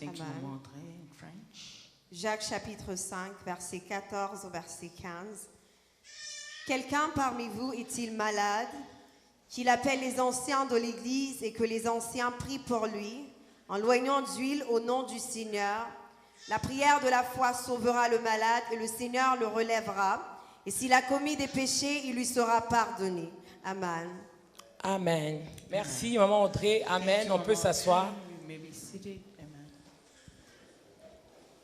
Thank you, Amen. Maman André, in French. Jacques chapitre 5, verset 14 au verset 15. Quelqu'un parmi vous est-il malade, qu'il appelle les anciens de l'Église et que les anciens prient pour lui, en loignant d'huile au nom du Seigneur? La prière de la foi sauvera le malade et le Seigneur le relèvera. Et s'il a commis des péchés, il lui sera pardonné. Amen. Amen. Merci, Maman Audrey. Amen. On peut s'asseoir. You may be seated. Amen.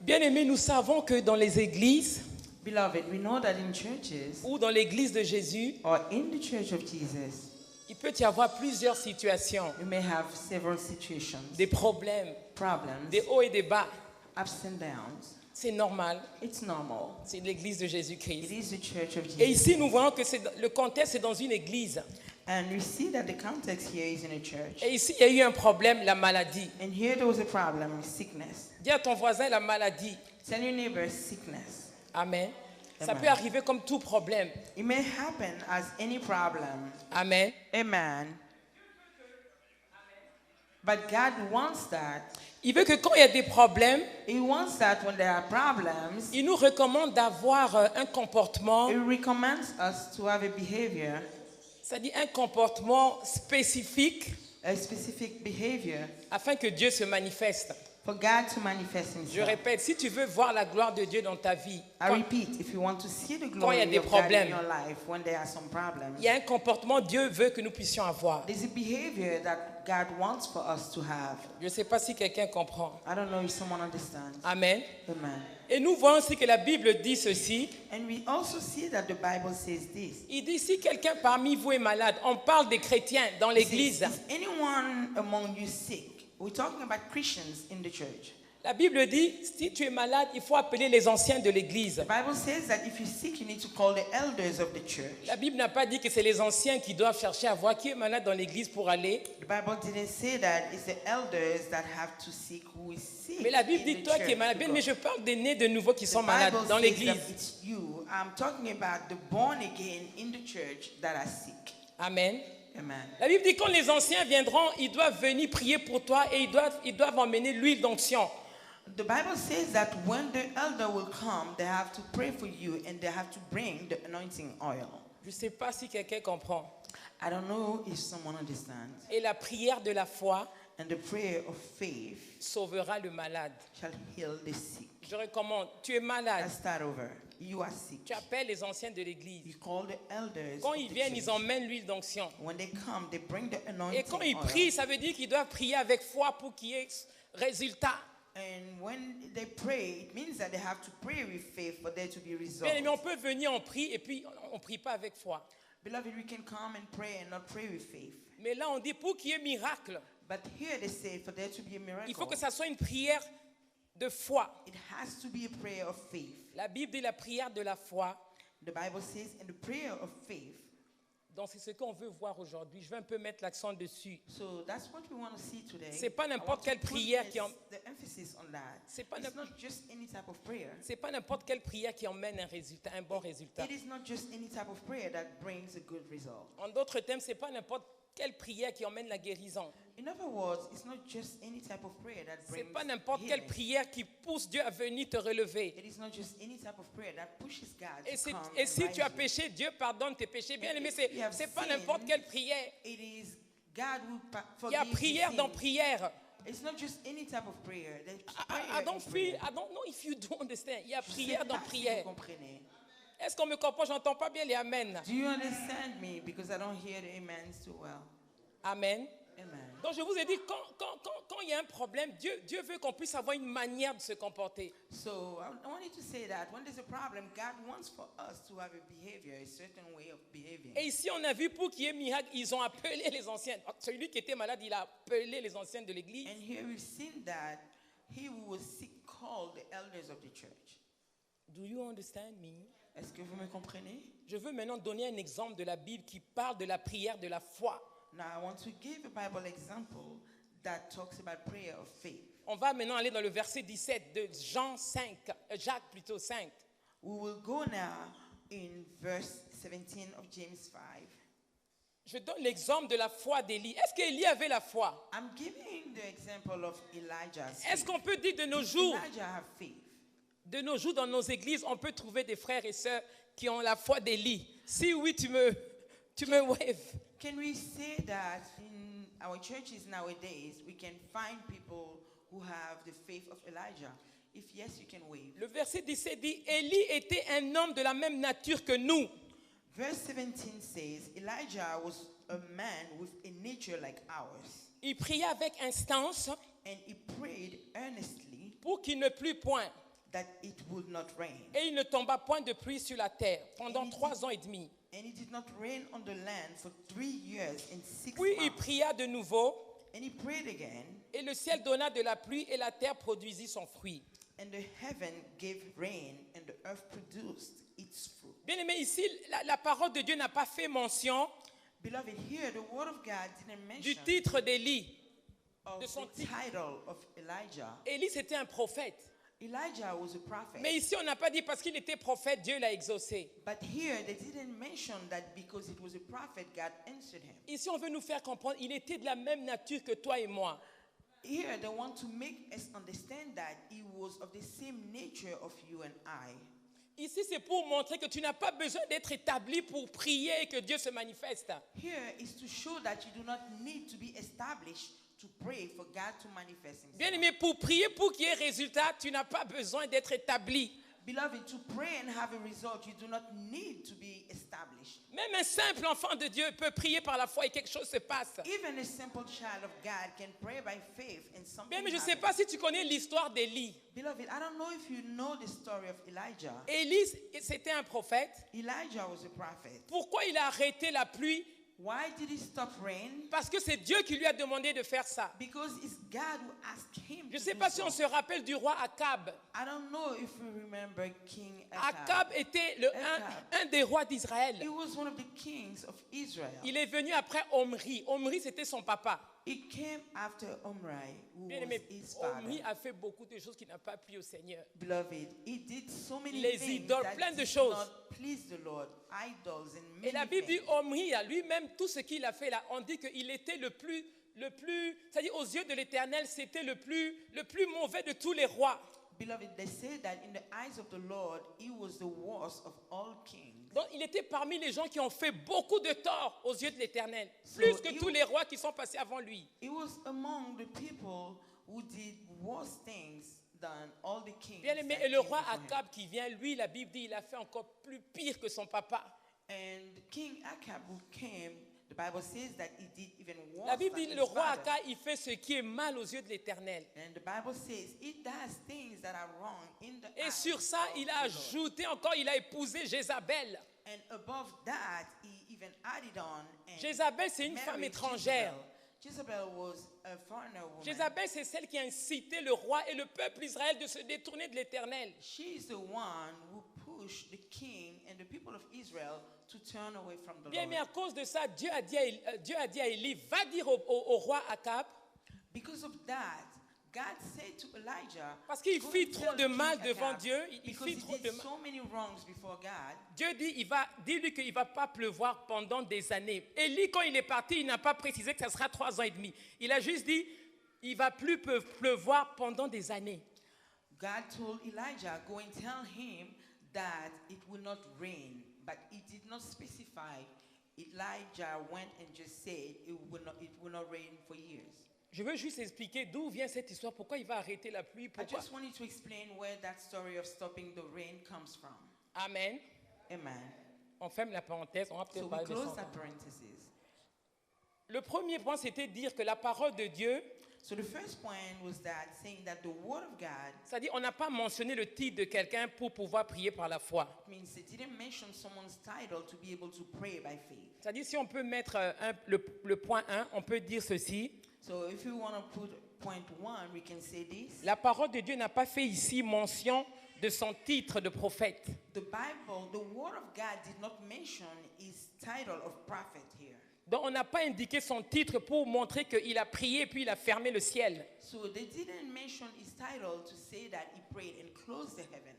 Bien-aimés, nous savons que dans les églises Beloved, we know that in churches ou dans l'église de Jésus, or in the church of Jesus, il peut y avoir plusieurs situations, you may have several situations, des problèmes, problems, des hauts et des bas. ups and downs. C'est normal. It's normal. C'est l'église de It Jésus-Christ. is the church of Et Jesus. ici, nous voyons que le contexte est dans une église. And we see that the context here is in a church. Et ici, il y a eu un problème, la maladie. And here there was a problem with sickness. Dis à ton voisin la maladie. Tell your neighbor sickness. Amen. Ça Amen. peut arriver comme tout problème. It may happen as any problem. Amen. Amen. But God wants that. Il veut que quand il y a des problèmes, He wants that when there are problems, il nous recommande d'avoir un comportement, He recommends us to have a behavior, c'est-à-dire un comportement spécifique a specific behavior afin que Dieu se manifeste. for God to manifest Je Himself. répète, si tu veux voir la gloire de Dieu dans ta vie, I repeat, if you want to see the il y a glory des of God problèmes, in your life, when there are some problems, il y a un comportement Dieu veut que nous puissions avoir. there's a behavior that God wants for us to have. Je ne sais pas si quelqu'un comprend. I don't know if someone understands. Amen. Amen. Et nous voyons aussi que la Bible dit ceci. And we also see that the Bible says this. Il dit, si quelqu'un parmi vous est malade, on parle des chrétiens dans It says, l'église. is anyone among you sick? We're talking about Christians in the church. La Bible dit, si tu es malade, il faut appeler les anciens de l'église. The Bible says that if you're sick, you need to call the elders of the church. La Bible n'a pas dit que c'est les anciens qui doivent chercher à voir qui est malade dans l'église pour aller. The Bible didn't say that. It's the elders that have to seek who is sick. Mais la Bible in dit, the toi qui es church malade, to bien, go. mais je parle des nés de nouveau qui The sont malades Bible dans says l'église. that it's you. I'm talking about the born again in the church that are sick. Amen. Amen. La Bible dit, quand les anciens viendront, ils doivent venir prier pour toi et ils doivent emmener l'huile d'onction. The Bible says that when the elder will come, they have to pray for you and they have to bring the anointing oil. Je ne sais pas si quelqu'un comprend. I don't know if someone understands. Et la prière de la foi And the prayer of faith sauvera le malade. shall heal the sick. Je recommande, tu es malade, Let's start over. You are sick. tu appelles les anciens de l'église. You call the elders. Quand of ils the viennent, church. ils emmènent l'huile d'onction. When they come, they bring the Et anointing quand ils oil. prient, ça veut dire qu'ils doivent prier avec foi pour qu'il y ait résultat. And when they pray, it means that they have to pray with faith for there to be results. Bien aimé, on peut venir, on prie, et puis on ne prie pas avec foi. Beloved, we can come and pray and not pray with faith. Mais là, on dit pour qu'il y ait miracle, But here they say for there to be a miracle, il faut que ça soit une prière de foi. it has to be a prayer of faith. La Bible dit la prière de la foi. The Bible says in the prayer of faith. Donc c'est ce qu'on veut voir aujourd'hui. Je vais un peu mettre l'accent dessus. So that's what we want to see today. C'est pas n'importe I want to quelle put prière qui en- the emphasis on that. C'est pas It's n'importe- not just any type of prayer. C'est pas n'importe quelle prière qui emmène un résultat, un bon résultat. It is not just any type of prayer that brings a good result. En d'autres termes, c'est pas n'importe quelle prière qui emmène la guérison. In other words, it's not just any type of prayer that C'est brings pas n'importe quelle healing. prière qui pousse Dieu à venir te relever. It is not just any type of prayer that pushes God Et, to come et and si rise tu as you. péché, Dieu pardonne tes péchés. Bien aimé, if you have c'est pas sinned, n'importe quelle prière. It is God who Il y a forgives prière your dans sins. prière. It's not just any type of prayer. There's I prayer don't in feel, prayer. I don't know if you do understand. Il y a Je sais prière dans pas si prière. vous comprenez. Est-ce qu'on me comprend? J'entends pas bien les amen. Do you understand me? Because I don't hear the amens too well. Amen. Amen. Donc je vous ai dit, quand il y a un problème, Dieu veut qu'on puisse avoir une manière de se comporter. So I wanted to say that when there's a problem, God wants for us to have a behavior, a certain way of behaving. Et ici, on a vu pour qu'il y ait miracle, ils ont appelé les anciens. Celui qui était malade, il a appelé les anciens de l'église. And here we've seen that he who was sick called the elders of the church. Do you understand me? Est-ce que vous me comprenez? Je veux maintenant donner un exemple de la Bible qui parle de la prière de la foi. Now I want to give a Bible example that talks about prayer of faith. On va maintenant aller dans le verset 17 de Jacques plutôt 5. We will go now in verse 17 of James 5. Je donne l'exemple de la foi d'Élie. Est-ce qu'Élie avait la foi? I'm giving the example of Elijah's Est-ce faith. qu'on peut dire de nos Did jours, Elijah have faith? de nos jours dans nos églises, on peut trouver des frères et sœurs qui ont la foi d'Élie? Si oui, tu me wave. Can we say that in our churches nowadays we can find people who have the faith of Elijah? If yes, you can wave. Le verset 17 dit, Élie était un homme de la même nature que nous. Verse 17 says, Elijah was a man with a nature like ours, Il pria avec instance and he prayed earnestly pour qu'il ne plût point. that it would not rain. Et il ne tomba point de pluie sur la terre pendant 3 ans et demi. And it did not rain on the land for 3 years and 6 Puis il months. pria de nouveau, And he prayed again, et le ciel donna de la pluie, et la terre produisit son fruit. and the heaven gave rain, and the earth produced its fruit. Bien aimé, ici, la parole de Dieu n'a pas fait mention Beloved, here the word of God didn't du mention titre d'Élie. of de son the titre. title of Elijah. Élie, c'était un prophète. Elijah was a prophet. Mais ici, on n'a pas dit parce qu'il était prophète, Dieu l'a exaucé. But here they didn't mention that because it was a prophet, God answered him. Ici, on veut nous faire comprendre, il était de la même nature que toi et moi. Here they want to make us understand that he was of the same nature of you and I. Ici, c'est pour montrer que tu n'as pas besoin d'être établi pour prier et que Dieu se manifeste. Here is to show that you do not need to be established to pray for God to manifest himself. Bien aimé, pour prier, pour qu'il y ait résultat, tu n'as pas besoin d'être établi. Beloved, to pray and have a result, you do not need to be established. Même un simple enfant de Dieu peut prier par la foi et quelque chose se passe. Even a simple child of God can pray by faith and something Bien, mais je ne sais happens. pas si tu connais l'histoire d'Élie. Beloved, I don't know if you know the story of Elijah. Élie, c'était un prophète. Elijah was a prophet. Pourquoi il a arrêté la pluie? Why did he stop rain? Parce que c'est Dieu qui lui a demandé de faire ça. Because it's God who asked him Je ne to sais do pas si so. on se rappelle du roi Akab. I don't know if you remember King Ahab. Akab était un des rois d'Israël. He was one of the kings of Israel. Il est venu après Omri. Omri, c'était son papa. He came after Omri, who Bien was aimé, his father. Omri a fait beaucoup de choses qui n'ont pas plu au Seigneur. Beloved, he did so many Les things idoles, that plein de did choses. not please the Lord, idols and Et la many Bible dit, things. Omri, à lui-même, tout ce qu'il a fait là, on dit qu'il était le plus, c'est-à-dire aux yeux de l'Éternel, c'était le plus mauvais de tous les rois. Beloved, they say that in the eyes of the Lord, he was the worst of all kings. Donc il était parmi les gens qui ont fait beaucoup de tort aux yeux de l'Éternel, So plus que he tous les rois qui sont passés avant lui. He was among the people who did worse things than all the kings. Bien aimé, that et le came roi before him. Akab qui vient, lui, la Bible dit, il a fait encore plus pire que son papa. And King Ahab who came, the Bible says that he did even worse La Bible than dit, his le roi father. Akab, il fait ce qui est mal aux yeux de l'Éternel. And the Bible says he does things that are wrong in the Et eyes sur ça, of il the a Lord. ajouté encore, il a épousé Jézabel. And above that, he even added on. And Jézabel, c'est une married femme étrangère. Jezebel was a foreigner woman. Jézabel, c'est celle qui a incité le roi et le peuple Israël de se détourner de l'Éternel. She is the one who pushed the king and the people of Israel to turn away from the Bien, Lord. mais à cause de ça, Dieu a dit à Élie, va dire au roi Akab, Because of that, God said to Elijah, parce qu'il "Go fit and trop tell de King mal devant Ahab," Dieu, il because fit he trop did de mal. so many wrongs before God. Dieu dit, dis-lui qu'il ne va pas pleuvoir pendant des années. Élie, quand il est parti, il n'a pas précisé que ça sera 3 ans et demi. Il a juste dit, il ne va plus pleuvoir pendant des années. God told Elijah, go and tell him that it will not rain, but he did not specify. Elijah went and just said it will not rain for years. Je veux juste expliquer d'où vient cette histoire, pourquoi il va arrêter la pluie, I pourquoi. just wanted to explain where that story of stopping the rain comes from. Amen. Amen. On ferme la parenthèse, on va So peut-être we parler de close ça. that parenthesis. Le premier point, c'était de dire que la parole de Dieu, So the first point was that saying that the word of God c'est-à-dire on n'a pas mentionné le titre de quelqu'un pour pouvoir prier par la foi. means it didn't mention someone's title to be able to pray by faith. C'est-à-dire si on peut mettre le point 1, on peut dire ceci. So if you want to put point 1, we can say this. La parole de Dieu n'a pas fait ici mention de son titre de prophète. The Bible, the word of God did not mention his title of prophet here. Donc on n'a pas indiqué son titre pour montrer qu'il a prié puis il a fermé le ciel. So they didn't mention his title to say that he prayed and closed the heaven.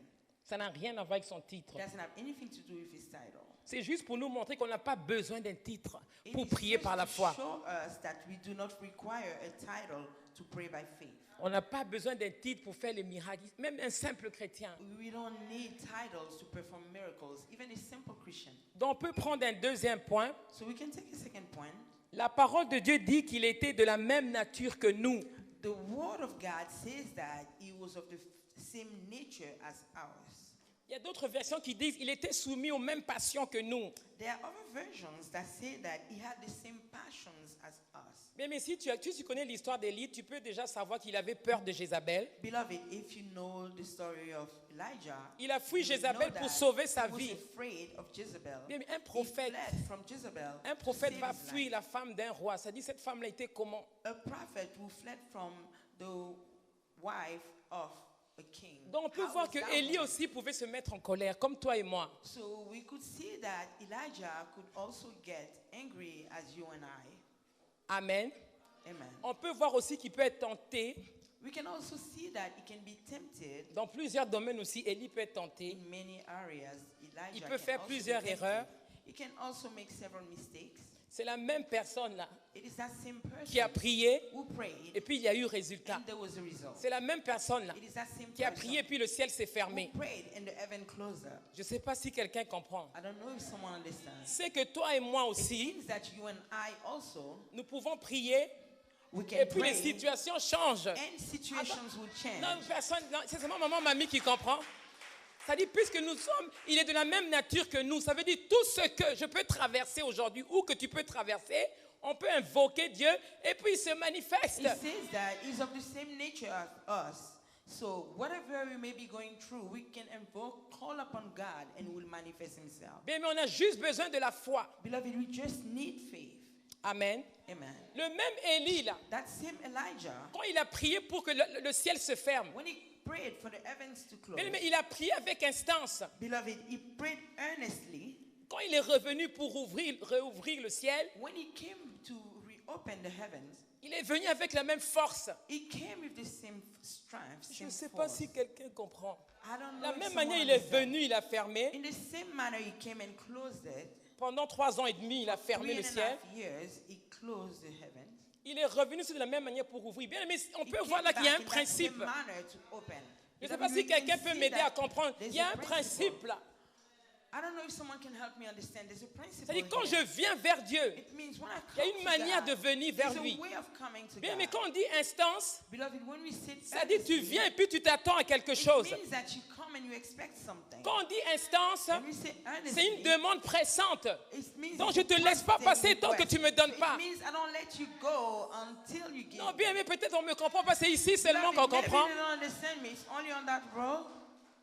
Ça n'a rien à voir avec son titre. It doesn't have anything to do with his title. C'est juste pour nous montrer qu'on n'a pas besoin d'un titre It pour is prier just par la to foi. show us that we do not require a title to pray by faith. On n'a pas besoin d'un titre pour faire les miracles. Même un simple chrétien. We don't need titles to perform miracles, even a simple Christian. Donc on peut prendre un deuxième point. So we can take a second point. La parole de Dieu dit qu'il était de la même nature que nous. The word of God says that he was of the same nature as ours. Il y a d'autres versions qui disent qu'il était soumis aux mêmes passions que nous. There are other versions that say that he had the same passions as us. Mais si tu connais l'histoire d'Élie, tu peux déjà savoir qu'il avait peur de Jézabel. Beloved, if you know the story of Elijah, Il a fui you will Jézabel know pour that sauver sa he was vie. afraid of Jezebel. Bien, mais un He prophète fled from Jezebel Un to prophète save va his fuir life. la femme d'un roi. Ça dit, cette femme-là était comment? A prophet who fled from the wife of a king. Donc on peut How voir was que that Élie woman? aussi pouvait se mettre en colère, comme toi et moi. So we could see that Elijah could also get angry as you and I. Amen. Amen. On peut voir aussi qu'il peut être tenté. We can also see that he can be tempted Dans plusieurs domaines aussi, Élie peut être tenté. in many areas. Elijah Il peut can faire also plusieurs be tempted. erreurs. He can also make several mistakes. C'est la même personne là It is that same qui a person prié who prayed et puis il y a eu résultat. and there was a result. C'est la même personne là It is that same qui a person prié et puis le ciel s'est who fermé. prayed and the heaven closed up. Je ne sais pas si quelqu'un comprend. I don't know if someone understands. C'est que toi et moi It aussi, means that you and I also, nous pouvons prier we et can puis les pray situations changent. and situations will change. Non, personne, non, c'est seulement maman, mamie qui comprend. Ça dit, puisque nous sommes, il est de la même nature que nous. Ça veut dire, tout ce que je peux traverser aujourd'hui ou que tu peux traverser, on peut invoquer Dieu et puis il se manifeste. It says that he's of the same nature as us. So whatever we may be going through, we can invoke, call upon God and he will manifest himself. Bien, mais on a juste besoin de la foi. Beloved, we just need faith. Amen. Amen. Le même Élie, là, That same Elijah, quand il a prié pour que le ciel se ferme, when he prayed for the heavens to close, mais il a prié avec instance. beloved, he prayed earnestly. Quand il est revenu pour réouvrir le ciel, When he came to reopen the heavens, il est venu avec la même force. he came with the same strength, Je same ne sais pas force. si quelqu'un comprend. I don't know La if même someone manière, il est understands. venu, il a fermé. In the same manner, he came and closed it. Pendant 3 ans et demi, il a fermé 3 le and a ciel. half years, he closed the heavens. Il est revenu de la même manière pour ouvrir. Bien, mais on He peut came voir là qu'il y a back un in that principe. same manner to open. Je ne sais Beloved, pas si we can quelqu'un peut see m'aider that à comprendre. there's Il y a a un principe là. I don't know if someone can help me understand. There's a principle. C'est-à-dire quand here. je viens vers Dieu, It means when I il y a come une to manière God, de venir vers there's lui. a way of coming to Bien, God. mais quand on dit instance, Beloved, when we sit ça dit tu earnestly, viens et puis tu t'attends à quelque chose. it means that you come and you expect something. Quand on dit instance, When we say c'est une earnestly, demande pressante. it means Donc it's je ne te a laisse pas pressing passer tant que request. tu ne me donnes So pas. It means I don't let you go until you give. Non, bien, mais peut-être on ne me comprend pas. C'est ici seulement qu'on Maybe comprend. you don't understand me. It's only on that road.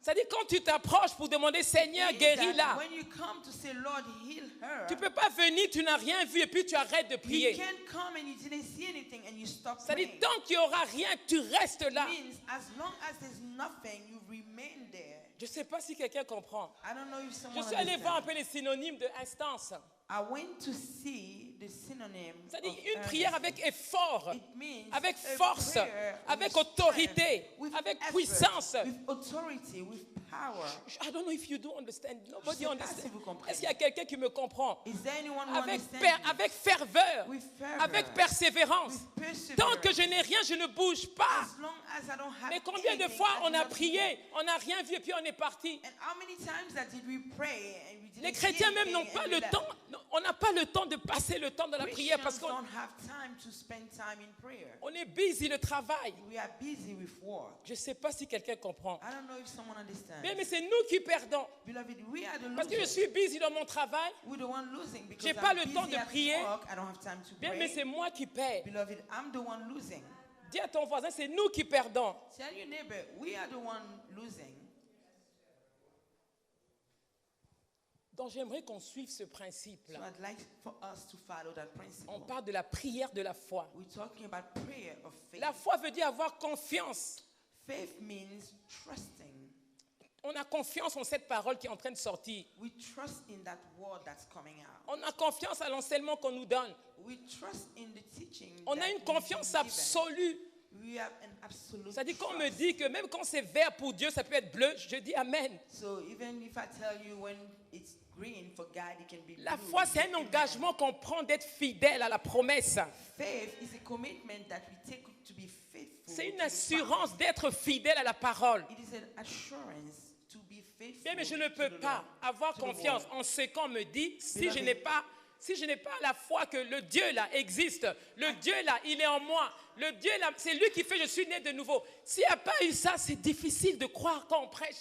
C'est-à-dire quand tu t'approches pour demander Seigneur, Means guéris-la. that when you come to say, Lord, heal her, Tu ne peux pas venir, tu n'as rien vu et puis tu arrêtes de you prier. can't come and you didn't see anything and you stop C'est-à-dire praying. tant qu'il n'y aura rien, tu restes là. Means as long as there's nothing, you remain there. Je ne sais pas si quelqu'un comprend. I don't know if Je someone suis allé voir un understands. peu les synonymes de instance. I went to see the synonym C'est-à-dire of une prière earnestly. avec effort, It means avec a force, prayer avec with autorité, strength, with avec effort, puissance. with authority, with power. I don't know if you do understand. Nobody Je sais pas understand. si vous comprenez. Est-ce qu'il y a quelqu'un qui me comprend? Is there anyone who Avec, understands me? avec ferveur, With fervor, avec persévérance. with perseverance. Tant que je n'ai rien, je ne bouge pas. As long as I don't have Mais combien de anything, fois I on do a not prié, move. on n'a rien vu et puis on est parti? And how many times that did we pray and we didn't Les see chrétiens même anything n'ont pas and we le left? temps, on n'a pas le temps de passer le temps dans la prière parce Christians qu'on don't have time to spend time in prayer. on est busy le travail. We are busy with work. Je ne sais pas si quelqu'un comprend. I don't know if someone understands. Mais c'est nous qui perdons. Beloved, we are the Parce que je losers. suis busy dans mon travail. We're the one losing because J'ai I'm pas le busy temps de at prier. work. I don't have time to Bien, mais pray. c'est moi qui perds. Beloved, I'm the one losing. Dis à ton voisin, c'est nous qui perdons. Tell your neighbor, we are the one losing. Donc j'aimerais qu'on suive ce principe-là. So I'd like for us to follow that principle. On parle de la prière de la foi. We're talking about prayer of faith. La foi veut dire avoir confiance. Faith means trusting. On a confiance en cette parole qui est en train de sortir. We trust in that word that's coming out. On a confiance à l'enseignement qu'on nous donne. We trust in the teaching. On that a une we've confiance been given. absolue We have an absolute Ça dit qu'on me trust. dit que même quand c'est vert pour Dieu, ça peut être bleu. Je dis Amen. So even if I tell you when it's green for God, it can be La blue. foi, c'est un engagement qu'on prend d'être fidèle à la promesse. Faith is a commitment that we take to be faithful. C'est une to the assurance d'être fidèle à la parole. promise. It is an assurance to be faithful. Bien, mais je ne to peux the pas Lord, avoir to the confiance word. en ce qu'on me dit si Beloved. je n'ai pas la foi que le Dieu là existe. Le Dieu là, il est en moi. Le Dieu là, c'est lui qui fait je suis né de nouveau. S'il n'y a pas eu ça, c'est difficile de croire quand on prêche.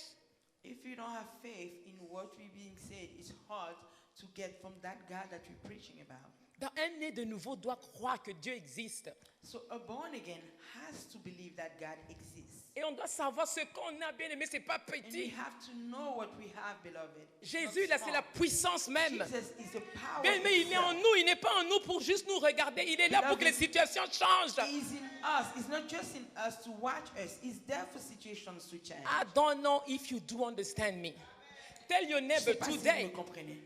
If you don't have faith in what we're being said, it's hard to get from that God that we're preaching about. Dans un né de nouveau doit croire que Dieu existe. So a born again has to believe that God exists. Et on doit savoir ce qu'on a, bien aimé, c'est pas And we petit. have to know what we have, beloved. It's not Jésus, là, c'est la small. puissance même. Jesus is the power. Bien aimé, il est en itself. nous, il n'est pas en nous pour juste nous regarder. Il est là pour que les situations changent. He's in us. It's not just in us to watch us. He's there for situations to change. I don't know if you do understand me. Tell your Je sais neighbor pas si vous today. me comprenez.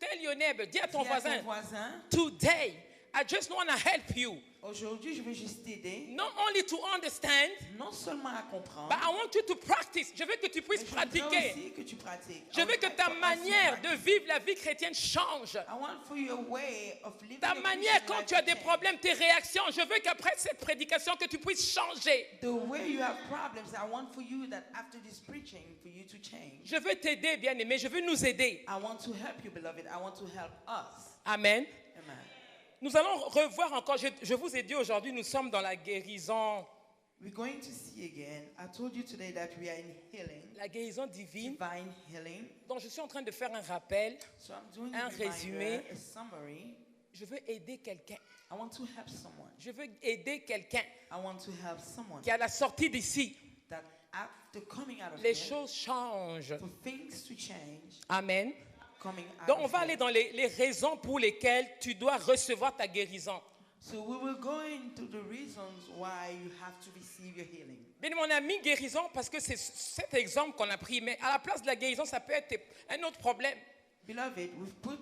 Tell your neighbor, dis à ton Dis à ton voisin, voisin, today, I just want to help you. aujourd'hui, je veux juste t'aider, Not only to understand, non seulement à comprendre, but I want you to practice. Je veux que tu mais puisses je voudrais pratiquer. aussi que tu pratiques. Je veux que ta manière de vivre la vie chrétienne change. I want for your way of living Ta a manière, Christian quand life tu as to des change. problèmes, tes réactions, je veux qu'après cette prédication, que tu puisses changer. The way you have problems, I want for you that after this preaching, for you to change. Je veux t'aider, bien-aimé. Je veux nous aider. I want to help you, beloved. I want to help us. Amen. Amen. Nous allons revoir encore. Je vous ai dit aujourd'hui, nous sommes dans la guérison, We're going to see again. I told you today that we are in healing, la guérison divine. divine healing. Donc, je suis en train de faire un rappel. So I'm doing Un a résumé. reminder, a summary. Je veux aider quelqu'un. I want to help someone. Je veux aider quelqu'un I want to help someone qui, à la sortie d'ici, that after coming out of les here, choses changent. for things to change, Amen. coming out Donc, on of va here. aller dans les raisons pour lesquelles tu dois recevoir ta guérison. So we will go into the reasons why you have to receive your healing. Bien, on a mis guérison parce que c'est cet exemple qu'on a pris. Mais à la place de la guérison, ça peut être un autre problème. Beloved, we've put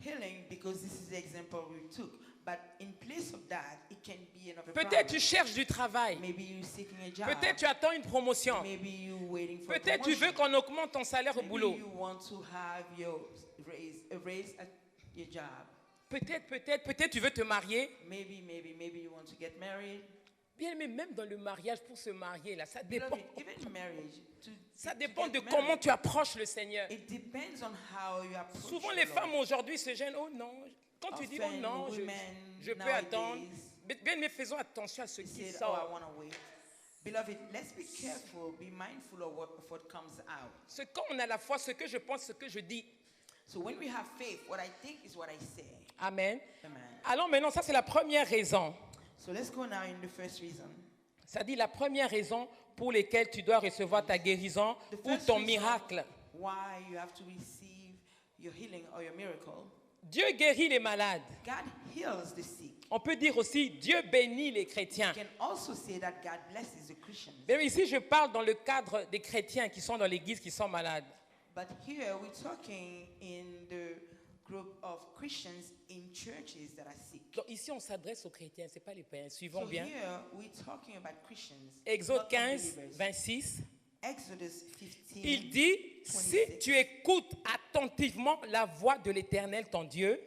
healing because this is the example we took. But in place of that, it can be another Peut-être problem. tu cherches du travail. Maybe you're seeking a job. Peut-être tu attends une promotion. Maybe you're waiting for a Peut-être tu veux promotion. qu'on augmente ton salaire au Maybe boulot. you want to have your a raise at your job. Peut-être tu veux te marier. Maybe you want to get married. Bien, mais même dans le mariage, pour se marier, là, ça dépend. Beloved, even marriage, Ça to dépend get de married, comment tu approches le Seigneur. It depends on how you approach Souvent, the les Lord. femmes aujourd'hui se gênent. Oh non. Quand tu dis oh Often non, women je peux nowadays attendre. Bien, mais faisons attention à ce qui said, oh, I sort. want to wait. Beloved, let's be careful, be mindful of what comes out. Ce qu'on a la foi, ce que je pense, ce que je dis. So when we have faith, what I think is what I say. Amen. Amen. Alors maintenant, ça c'est la première raison. So let's go now in the first reason. Ça dit la première raison pour laquelle tu dois recevoir ta guérison The ou first ton reason miracle. why you have to receive your healing or your miracle. Dieu guérit les malades. God heals the sick. On peut dire aussi Dieu bénit les chrétiens. You can also say that God blesses the Christians. Mais ici, je parle dans le cadre des chrétiens qui sont dans l'église, qui sont malades. But here we're talking in the group of Christians in churches that are sick. Donc ici, on s'adresse aux chrétiens, ce n'est pas les païens. Suivons So bien. here we're talking about Christians. Exode not 15, unbelievers. 26. Exodus 15. Il dit, si 26. tu écoutes attentivement la voix de l'Éternel, ton Dieu,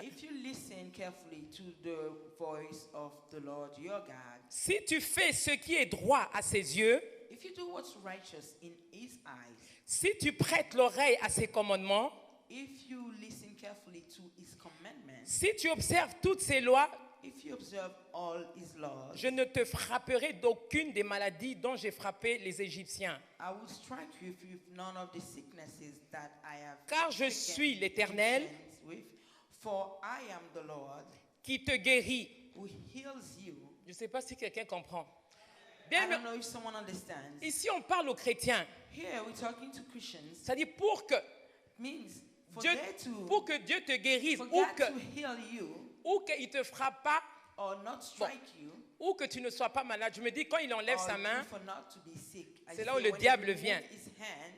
If you listen carefully to the voice of the Lord your God, si tu fais ce qui est droit à ses yeux, if you do what's righteous in His eyes, si tu prêtes l'oreille à ses commandements, if you listen carefully to His commandments, si tu observes toutes ses lois, if you observe all His laws, je ne te frapperai d'aucune des maladies dont j'ai frappé les Égyptiens. I will strike you if you've none of the sicknesses that I have Car je taken suis l'Éternel Egyptians with. For I am the Lord qui te guérit. who heals you. Je ne sais pas si quelqu'un comprend. I Bien, mais don't know if someone understands. ici, on parle aux chrétiens. Here we're talking to Christians. C'est-à-dire Means for Dieu, there to pour que Dieu te guérisse for ou God to que- heal you ou qu'il ne te frappe pas or not strike you ou que tu ne sois pas malade. Je me dis, quand il enlève or sa main, for not to be sick. I c'est là say où le when he diable removes vient. his hand,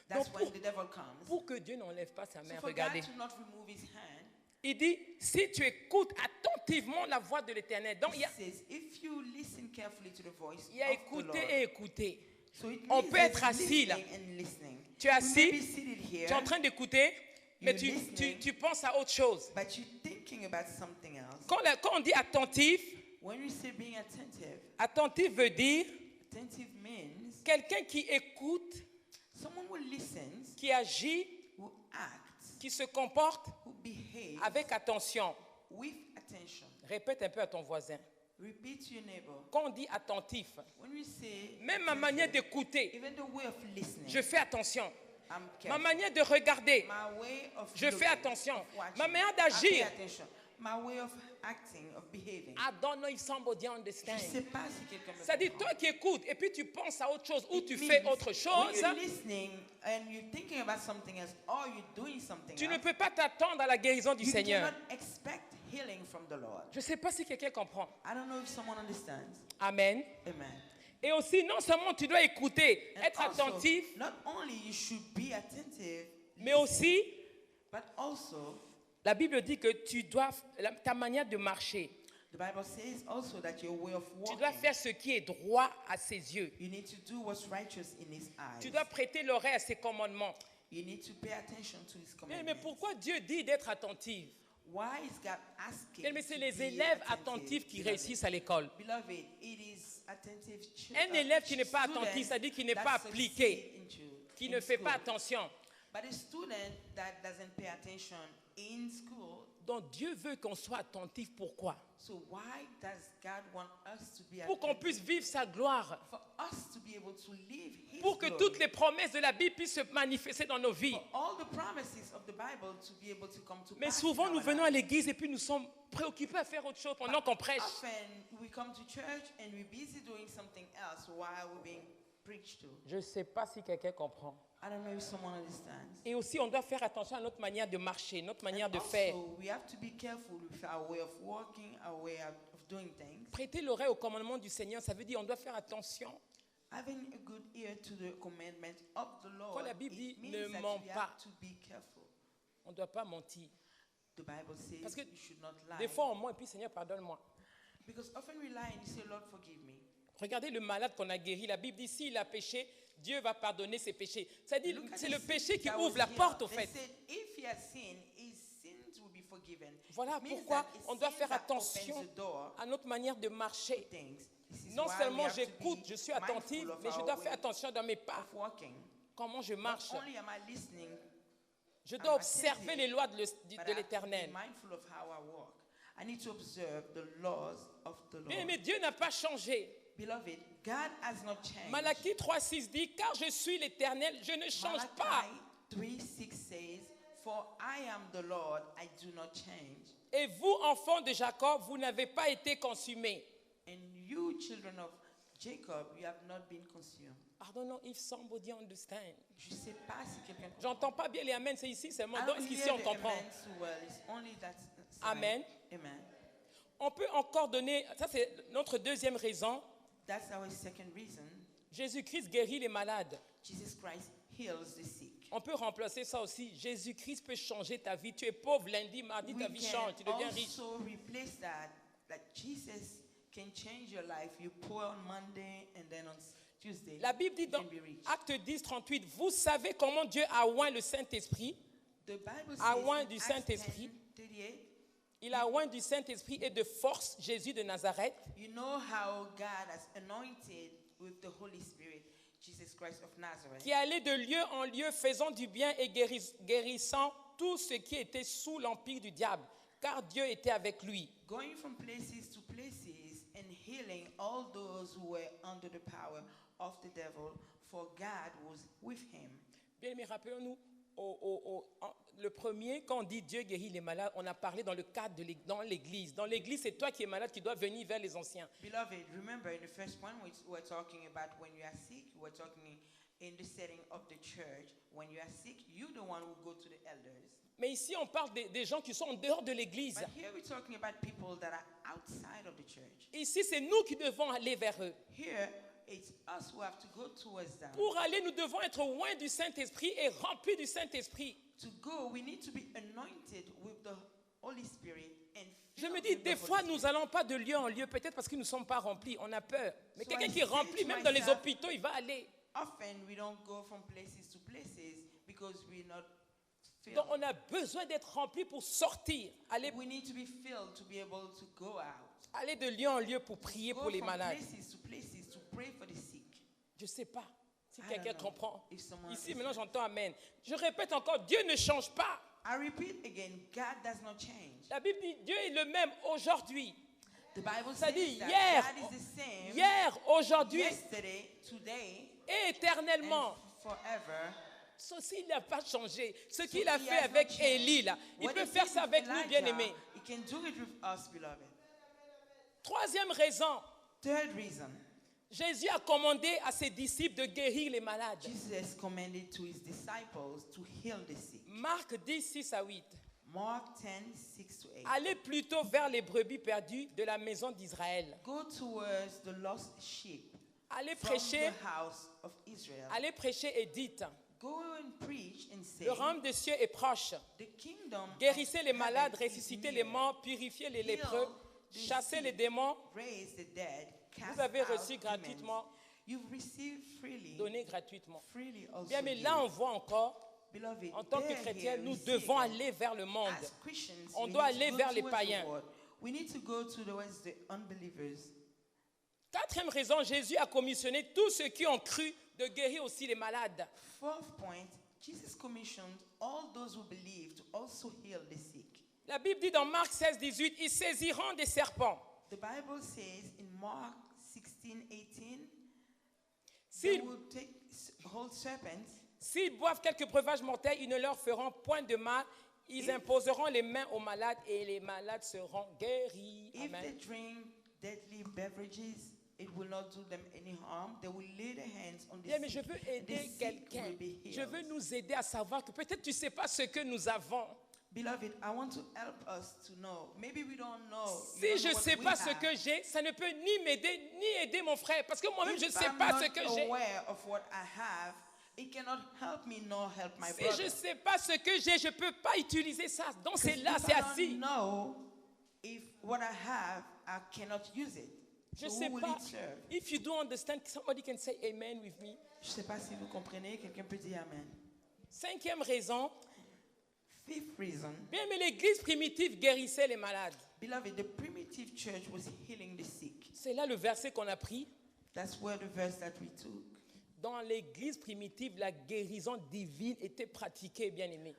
that's Donc, when the devil comes. pour que Dieu n'enlève pas sa So main, for regardez. God to not remove his hand, Il dit, si tu écoutes attentivement la voix de l'Éternel. Donc, It says, if you listen carefully to the voice il y a of the écouter Lord. et écouter. So it On means peut there's être assis là. listening and listening. Tu es You may be assis, seated tu here, es en train d'écouter, mais You're listening. tu penses à autre chose. but you're thinking about something else. Quand on dit attentif, When you say being attentif veut dire attentive means quelqu'un qui écoute, someone who listens, qui agit, who acts, qui se comporte who behaves avec attention. with attention. Répète un peu à ton voisin. Repeat to your neighbor. Quand on dit attentif, When we say même ma attentive, manière d'écouter, even the way of listening, je fais attention. I'm Ma careful. manière de regarder, My way of je looking, fais attention. of watching, Ma manière I pay d'agir. attention. My way of acting, of behaving. I don't know if somebody Je ne understands. sais pas si quelqu'un me C'est-à-dire, comprend. toi qui écoutes et puis tu penses à autre chose ou It tu means fais autre when chose, you're listening and you're thinking about something else or you're doing something tu ne else, peux pas t'attendre à la guérison du you Seigneur. cannot expect healing from the Lord. Je ne sais pas si quelqu'un comprend. I don't know if someone understands. Amen. Amen. Et aussi, non seulement tu dois écouter, And être also, attentif, not only you should be attentive, mais listen, aussi, but also la Bible dit que tu dois, ta manière de marcher, the Bible says also that your way of tu walking, dois faire ce qui est droit à ses yeux. you need to do what's righteous in His eyes. Tu dois prêter l'oreille à ses commandements. You need to pay attention to His Mais commandments. pourquoi Dieu dit d'être attentif? Why is God asking? Mais c'est to les be élèves attentive? attentifs qui Beloved, réussissent à l'école. Beloved, it is attentive Un élève qui n'est pas attentif, c'est-à-dire qui n'est pas appliqué, qui ne fait pas attention. But a student that doesn't pay attention in school, Donc Dieu veut qu'on soit attentif. Pourquoi? so why does God want us to be Pour qu'on attentive? puisse vivre sa gloire. For us to be able to live His Pour que glory. toutes les promesses de la Bible puissent se manifester dans nos vies. For all the promises of the Bible to be able to come to Mais pass souvent, in nous our venons à lives. l'église et puis nous sommes préoccupés à faire autre chose pendant qu'on prêche. Often we come to church and we're busy doing something else while we're being preached to. Je ne sais pas si quelqu'un comprend. I don't know if someone understands. Et aussi, on doit faire attention à notre manière de marcher, notre manière And de faire. also, we have to be careful with our way of walking, our way of doing things. Prêter l'oreille au commandement du Seigneur, ça veut dire on doit faire attention. Having a good ear to the commandment of the Lord, Quand la Bible dit, it means ne that mens we pas. have to be careful. On ne doit pas mentir. The Bible says Parce que you should not lie. Des fois, on ment et puis Seigneur, pardonne-moi. Because often we lie and you say, Lord, forgive me. Regardez le malade qu'on a guéri. La Bible dit, s'il a péché, Dieu va pardonner ses péchés. C'est-à-dire, Look at c'est the le sick péché qui that ouvre was la healed. porte, au They fait. said, if he has sinned, his sins will be forgiven. Voilà It means pourquoi that it's on doit sin faire that attention opens the door à notre manière de marcher. to things. This is Non why seulement we have to j'écoute, be je suis mindful attentif, of mais je our dois way faire attention dans mes pas. of walking. Comment je Not marche. only am I listening, Je I'm dois observer attentive, les lois de but I have to be l'Éternel. mindful of how I walk. I need to observe the laws of the Lord. Mais Dieu n'a pas changé. Beloved, God has not changed. Malachie 3,6 dit, car je suis l'Éternel, je ne change pas. Malachi 3:6 says, "For I am the Lord, I do not change." Et vous, enfants de Jacob, vous n'avez pas été consumés. And you, children of Jacob, you have not been consumed. I don't know if somebody understand. Je sais pas si quelqu'un comprend. J'entends pas bien les amen, c'est ici seulement. I Donc don't ici hear on the comprend. amen so well. It's only that side. Amen. Amen. On peut encore donner, ça c'est notre deuxième raison. That's our second reason. Jésus-Christ guérit les malades. Jesus Christ heals the sick. On peut remplacer ça aussi. Jésus-Christ peut changer ta vie. Tu es pauvre lundi, mardi, ta We vie change, tu deviens can riche. also replace that Jesus can change your life. You poor on Monday and then on Tuesday La Bible dit you dans can be rich. Acte 10, 38, vous savez comment Dieu a oint le Saint-Esprit. The Bible A says oint in du Acts Saint-Esprit. 10:38, Il a oint du Saint-Esprit et de force Jésus de Nazareth, you know how God has anointed with the Holy Spirit Jesus Christ of Nazareth, qui allait de lieu en lieu faisant du bien et guérissant tout ce qui était sous l'empire du diable, car Dieu était avec lui. going from places to places and healing all those who were under the power of the devil, for God was with him. Bien, mais rappelons-nous, le premier, quand on dit Dieu guérit les malades, on a parlé dans le cadre de dans l'église. Dans l'église, c'est toi qui es malade qui dois venir vers les anciens. Beloved, remember in the first one we were talking about when you are sick, we were talking in the setting of the church. When you are sick, you're the one who go to the elders. Mais ici, on parle des gens qui sont en dehors de l'église. But here we're talking about people that are outside of the church. Ici, c'est nous qui devons aller vers eux. Here, it's us who have to go towards them. Pour aller, nous devons être loin du Saint-Esprit et remplis du Saint-Esprit. To go, we need to be anointed with the Holy Spirit and Je filled me dis, with the des Holy fois, nous Spirit. n'allons pas de lieu en lieu, peut-être parce que nous ne sommes pas remplis, on a peur. Mais So quelqu'un I qui est say rempli, to même dans les myself, hôpitaux, il va aller. Often we don't go from places to places because we're not filled. Donc, on a besoin d'être rempli pour sortir, aller, We need to be filled to be able to go out. aller de lieu en lieu pour prier Go pour les from malades. places to pray for the sick. Je ne sais pas si I quelqu'un don't know comprend. if someone Ici, is- maintenant, j'entends Amen. Je répète encore, Dieu ne change pas. I repeat again, God does not change. La Bible dit, Dieu est le même aujourd'hui. The Bible Ça says dit that hier, God is the same hier, aujourd'hui yesterday, today, et éternellement. and forever. Ceci, il n'a pas changé. Ce So qu'il a he fait has avec not changed. Élie, là, il What peut he faire did ça with avec nous, Elijah, bien-aimés. He can do it with us, beloved. Troisième raison, Third reason, Jésus a commandé à ses disciples de guérir les malades. Jesus commanded to his disciples to heal the sick. Marc 10, 6 à 8. Mark 10, 6 to 8. Allez plutôt vers les brebis perdues de la maison d'Israël. Go towards the lost sheep Allez from prêcher, the house of Israel. allez prêcher et dites, Go and preach and say, le royaume des cieux est proche. the kingdom Guérissez of les malades, heaven is ressuscitez near. les morts, purifiez les lépreux, the chassez sick, les démons. Raise the dead, cast Vous avez out reçu demons. gratuitement, You've received freely, donné gratuitement. freely also Bien, mais give. là, on voit encore, Beloved, en tant que there chrétiens, here nous we see devons again, aller vers le monde. as Christians, On we doit need to aller go vers les towards the païens. world. We need to go towards the unbelievers. Quatrième raison, Jésus a commissionné tous ceux qui ont cru de guérir aussi les malades. Fourth point, Jesus commissioned all those who believe to also heal the sick. La Bible dit dans Marc 16, 18, ils saisiront des serpents. The Bible says in Mark 16, 18, S'ils they will hold serpents. s'ils boivent quelques breuvages mortels, ils ne leur feront point de mal. Ils imposeront les mains aux malades et les malades seront guéris. If they Amen. drink deadly beverages, it will not do them any harm. They will lay their hands on the Bien, mais je sick, veux and the aider sick quelqu'un. will be Je veux healed. nous aider à savoir que peut-être tu ne sais pas ce que nous avons. Beloved, I want to help us to know. Maybe we don't know. Si You don't je know ne what sais we pas ce have. que j'ai, ça ne peut ni m'aider ni aider mon frère. Parce que moi-même, je ne If sais I'm pas not ce que j'ai. aware of what I have, it cannot help me nor help my Si brother. je ne sais pas ce que j'ai, je ne peux pas utiliser ça. Donc c'est 'Cause là, if c'est I don't assis. know if what I have, I cannot use it. Je ne So sais who will pas. it serve? If you don't understand, somebody can say amen with me. Je ne sais pas si vous comprenez. Quelqu'un peut dire Amen. Cinquième raison, Fifth reason, bien, mais l'église primitive guérissait les malades. beloved, the primitive church was healing the sick. C'est là le verset qu'on a pris. That's where the verse that we took. Dans l'église primitive, la guérison divine était pratiquée, bien aimé.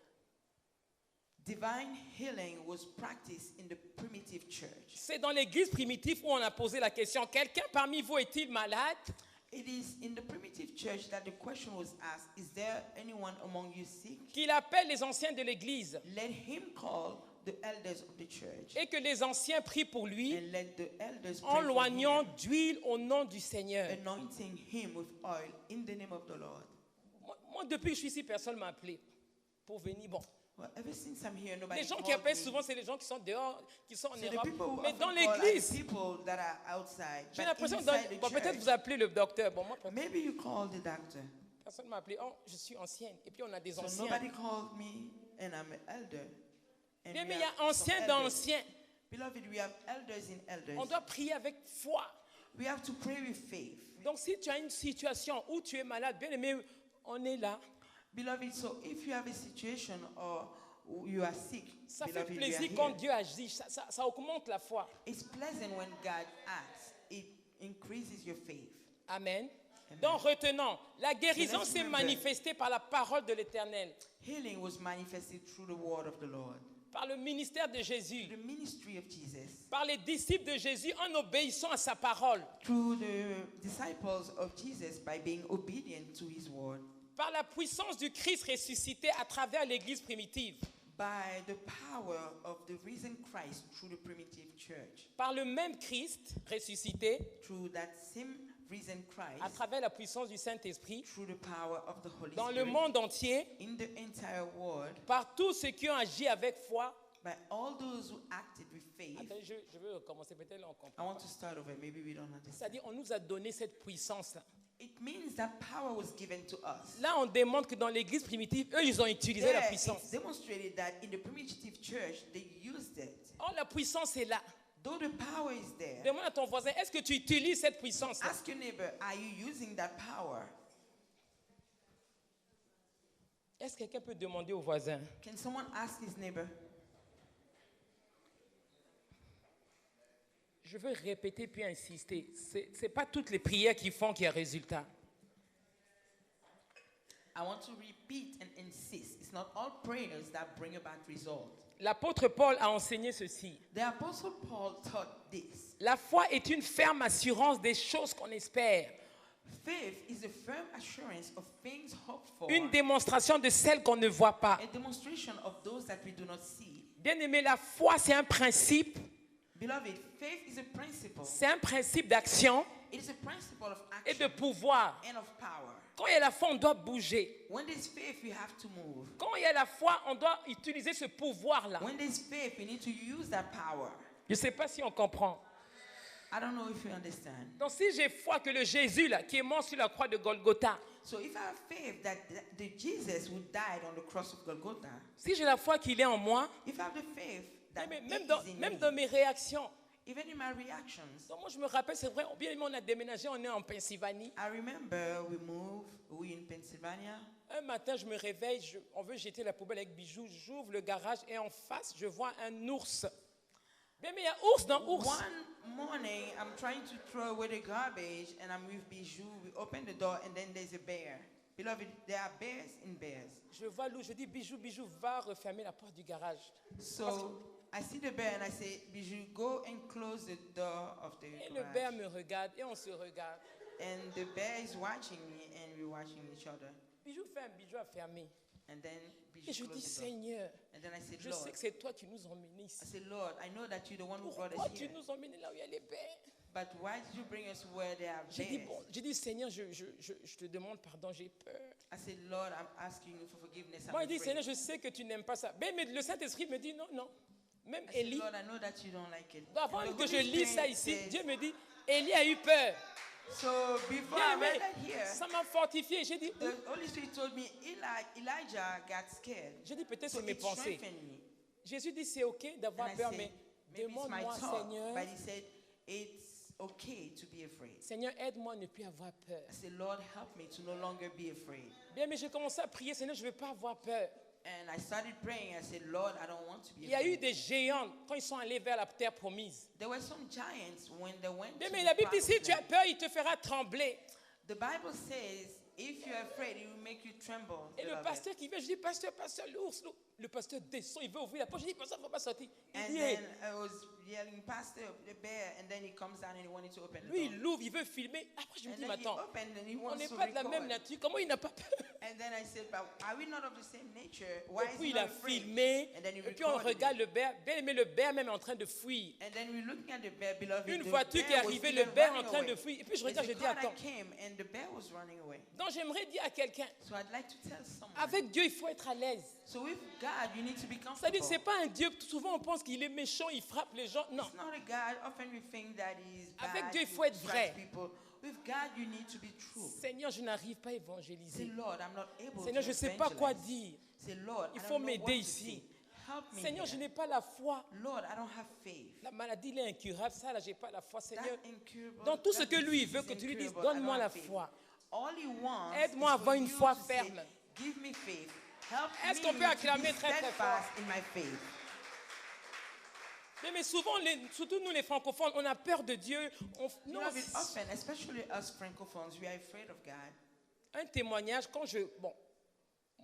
Divine healing was practiced in the primitive church. C'est dans l'église primitive où on a posé la question, quelqu'un parmi vous est-il malade? It is in the primitive church that the question was asked, is there anyone among you sick? Qu'il appelle les anciens de l'église Let him call the elders of the church. et que les anciens prient pour lui And let the elders en pray for loignant him, d'huile au nom du Seigneur. anointing him with oil in the name of the Lord. Moi, depuis que je suis ici, personne ne m'a appelé pour venir. Bon, Well, ever since I'm here, nobody les gens qui called appellent me. souvent, c'est les gens qui sont dehors, qui sont en So the Europe. people who Mais often dans call are the l'église, people that are outside. j'ai But l'impression, inside the bon, peut-être church, vous appelez le docteur. Bon, moi, maybe you call the doctor. personne ne m'a appelé. Oh, je suis ancienne. Et puis on a des So anciens. nobody called me, and I'm an elder. And Bien, we mais il y have a some anciens elders. d'anciens. Beloved, we have elders in elders. On doit prier avec foi. We have to pray with faith. Donc, si tu as une situation où tu es malade, bien aimé, on est là. Beloved, so if you have a situation or you are sick, Ça fait beloved, we are plaisir here. quand Dieu agit. Ça augmente la foi. It's pleasant when God acts. It increases your faith. Amen. Donc, retenons, la guérison let's s'est remember. manifestée par la parole de l'Éternel, Healing was manifested through the word of the Lord, par le ministère de Jésus, the ministry of Jesus, par les disciples de Jésus en obéissant à sa parole, through the disciples of Jesus by being obedient to his word, par la puissance du Christ ressuscité à travers l'Église primitive, by the power of the risen Christ through the primitive church, par le même Christ ressuscité through that same risen à Christ, travers la puissance du Saint-Esprit, through the power of the Holy dans le Spirit, monde entier, in the entire world, par tous ceux qui ont agi avec foi. by all those who acted with faith. Attends, je veux recommencer, peut-être là on comprend. I want to start over. Maybe we don't understand. C'est-à-dire, on nous a donné cette puissance-là. It means that power was given to us. Là, on démontre que dans l'église primitive, eux, ils ont utilisé la There, puissance. it's demonstrated that in the primitive church, they used it. Oh, la puissance est là. Though the power is there, Demande à ton voisin, est-ce que tu utilises cette puissance? ask your neighbor, are you using that power? Est-ce que quelqu'un peut demander au voisin? Can someone ask his neighbor? Je veux répéter puis insister. Ce n'est pas toutes les prières qui font qu'il y a résultat. I want to repeat and insist. It's not all prayers that bring about result. L'apôtre Paul a enseigné ceci. The apostle Paul taught this. La foi est une ferme assurance des choses qu'on espère. Faith is a firm assurance of things hoped for. Une démonstration de celles qu'on ne voit pas. A demonstration of those that we do not see. Bien-aimé, la foi, c'est un principe. Beloved, faith is a principle. C'est un principe d'action It is a principle of et de action pouvoir. and of power. Quand il y a la foi, on doit bouger. When there's faith, we have to move. Quand il y a la foi, on doit utiliser ce pouvoir-là. When there's faith, we need to use that power. Je ne sais pas si on comprend. I don't know if you understand. Donc si j'ai foi que le Jésus là, qui est mort sur la croix de Golgotha, So if I have faith that the Jesus who died on the cross of Golgotha, si j'ai la foi qu'il est en moi, if I have the faith that même, he même is dans, in même me, dans mes réactions. even in my reactions, Donc moi je me rappelle, c'est vrai, bien aimé, on a déménagé, on est en Pennsylvanie. I remember we in Pennsylvania. Un matin, je me réveille, on veut jeter la poubelle avec bijoux, j'ouvre le garage et en face, je vois un ours. Bien, mais il y a ours dans ours. One morning, I'm trying to throw away the garbage, and I'm with Bijou. We open the door, and then there's a bear. Beloved, there are bears in bears. Je vois l'ours, je dis Bijou, Bijou, va refermer la porte du garage. So I see the bear, and I say, Bijou, go and close the door of the Et le bear garage. me regarde et on se regarde. And the bear is watching me, and we're watching each other. Bijou fait un bijou à fermer. And then Et Bijou je dis closed the door. Seigneur, And then I said, je Lord, sais que c'est toi qui nous emmenés I ici. said, Lord, I know that you're the one who brought Pourquoi us tu here. nous emmenés là où il y a les bears? But why did you bring us where there are J'ai dit, bears? bon, j'ai dit Seigneur, je te demande pardon, j'ai peur. I said, Lord, I'm asking you for forgiveness. Moi, I'm je dis Seigneur, afraid. je sais que tu n'aimes pas ça. Mais le Saint-Esprit me dit non, non. Même I said, Élie, Lord, I know that you don't like it. avant And the que je Holy lise ça Spirit ici, says- Dieu me dit, Élie a eu peur. So before Bien I read aimé, that here, ça m'a fortifié. J'ai dit, the Holy Spirit told me Elijah got scared. j'ai dit peut-être So c'est mes it pensées. strengthened me. Jésus dit c'est ok And d'avoir I peur, said, mais maybe it's my demande-moi, thought. Seigneur, But he said, it's okay to be afraid. Seigneur, aide-moi à ne plus avoir peur. I said, Lord, help me to no longer be afraid. Bien, mais j'ai commencé à prier, Seigneur, je ne veux pas avoir peur. And I started praying. I said, Lord, I don't want to be Il y a eu afraid. des géants quand ils sont allés vers la terre promise. There were some giants when they went Bien, to mais the la Bible dit, promised si tu as land. peur, il te fera trembler. The Bible says, if you're afraid, it will make you tremble. Et le beloved. pasteur qui vient, je dis, pasteur, l'ours. Le pasteur descend, il veut ouvrir la porte. Je dis, pasteur, il ne faut pas sortir. Il And dit, then hey, I was yelling, Pastor, the bear, and then he comes down and he wanted to open the lui, door. il l'ouvre, il veut filmer. Après, je me And dis, then mais he attends, opened and he on wants n'est to pas de la même record. nature. Comment il n'a pas peur? And then I said, but are we not of the same nature? Why Et is puis he il a not afraid? filmé. And then he Et puis on recorded regarde it. le bear. Bien aimé, le bear même est en train de fuir. And then we're looking at the bear, beloved. Une the voiture qui est bear was arrivée, le even bear en running train away. de fuir. Et puis je There's regarde, a je dis, car that attends. came and the bear was running away. Donc j'aimerais dire à quelqu'un, So I'd like to tell someone. avec Dieu, il faut être à l'aise. So with God, you need to be C'est-à-dire, comfortable. c'est pas un Dieu, souvent on pense qu'il est méchant, il frappe les gens. Non. It's not a God. Often we think that he is bad. Avec Dieu, il he faut être strikes vrai. people. With God, you need to be true. Seigneur, je n'arrive pas à Say, évangéliser. Lord, I'm not able Seigneur, to je ne sais pas quoi evangelize. dire. Say, Lord, Il I faut don't know m'aider what to ici. say. Help me Seigneur, je here. n'ai pas la foi. Lord, I don't have faith. La maladie, il est incurable. Ça, là, j'ai pas la foi. Seigneur, That incurable, dans tout ce that que lui, il disease veut is que tu lui dises, incurable. I don't donne-moi la have faith. foi. All he wants Aide-moi à is avoir for une you foi to say, ferme. give me faith. Help Est-ce me qu'on peut to acclamer be très, très steadfast in my faith. Mais souvent, surtout nous les francophones, on a peur de Dieu. Non, Beloved, often, especially us francophones, we are afraid of God. un témoignage,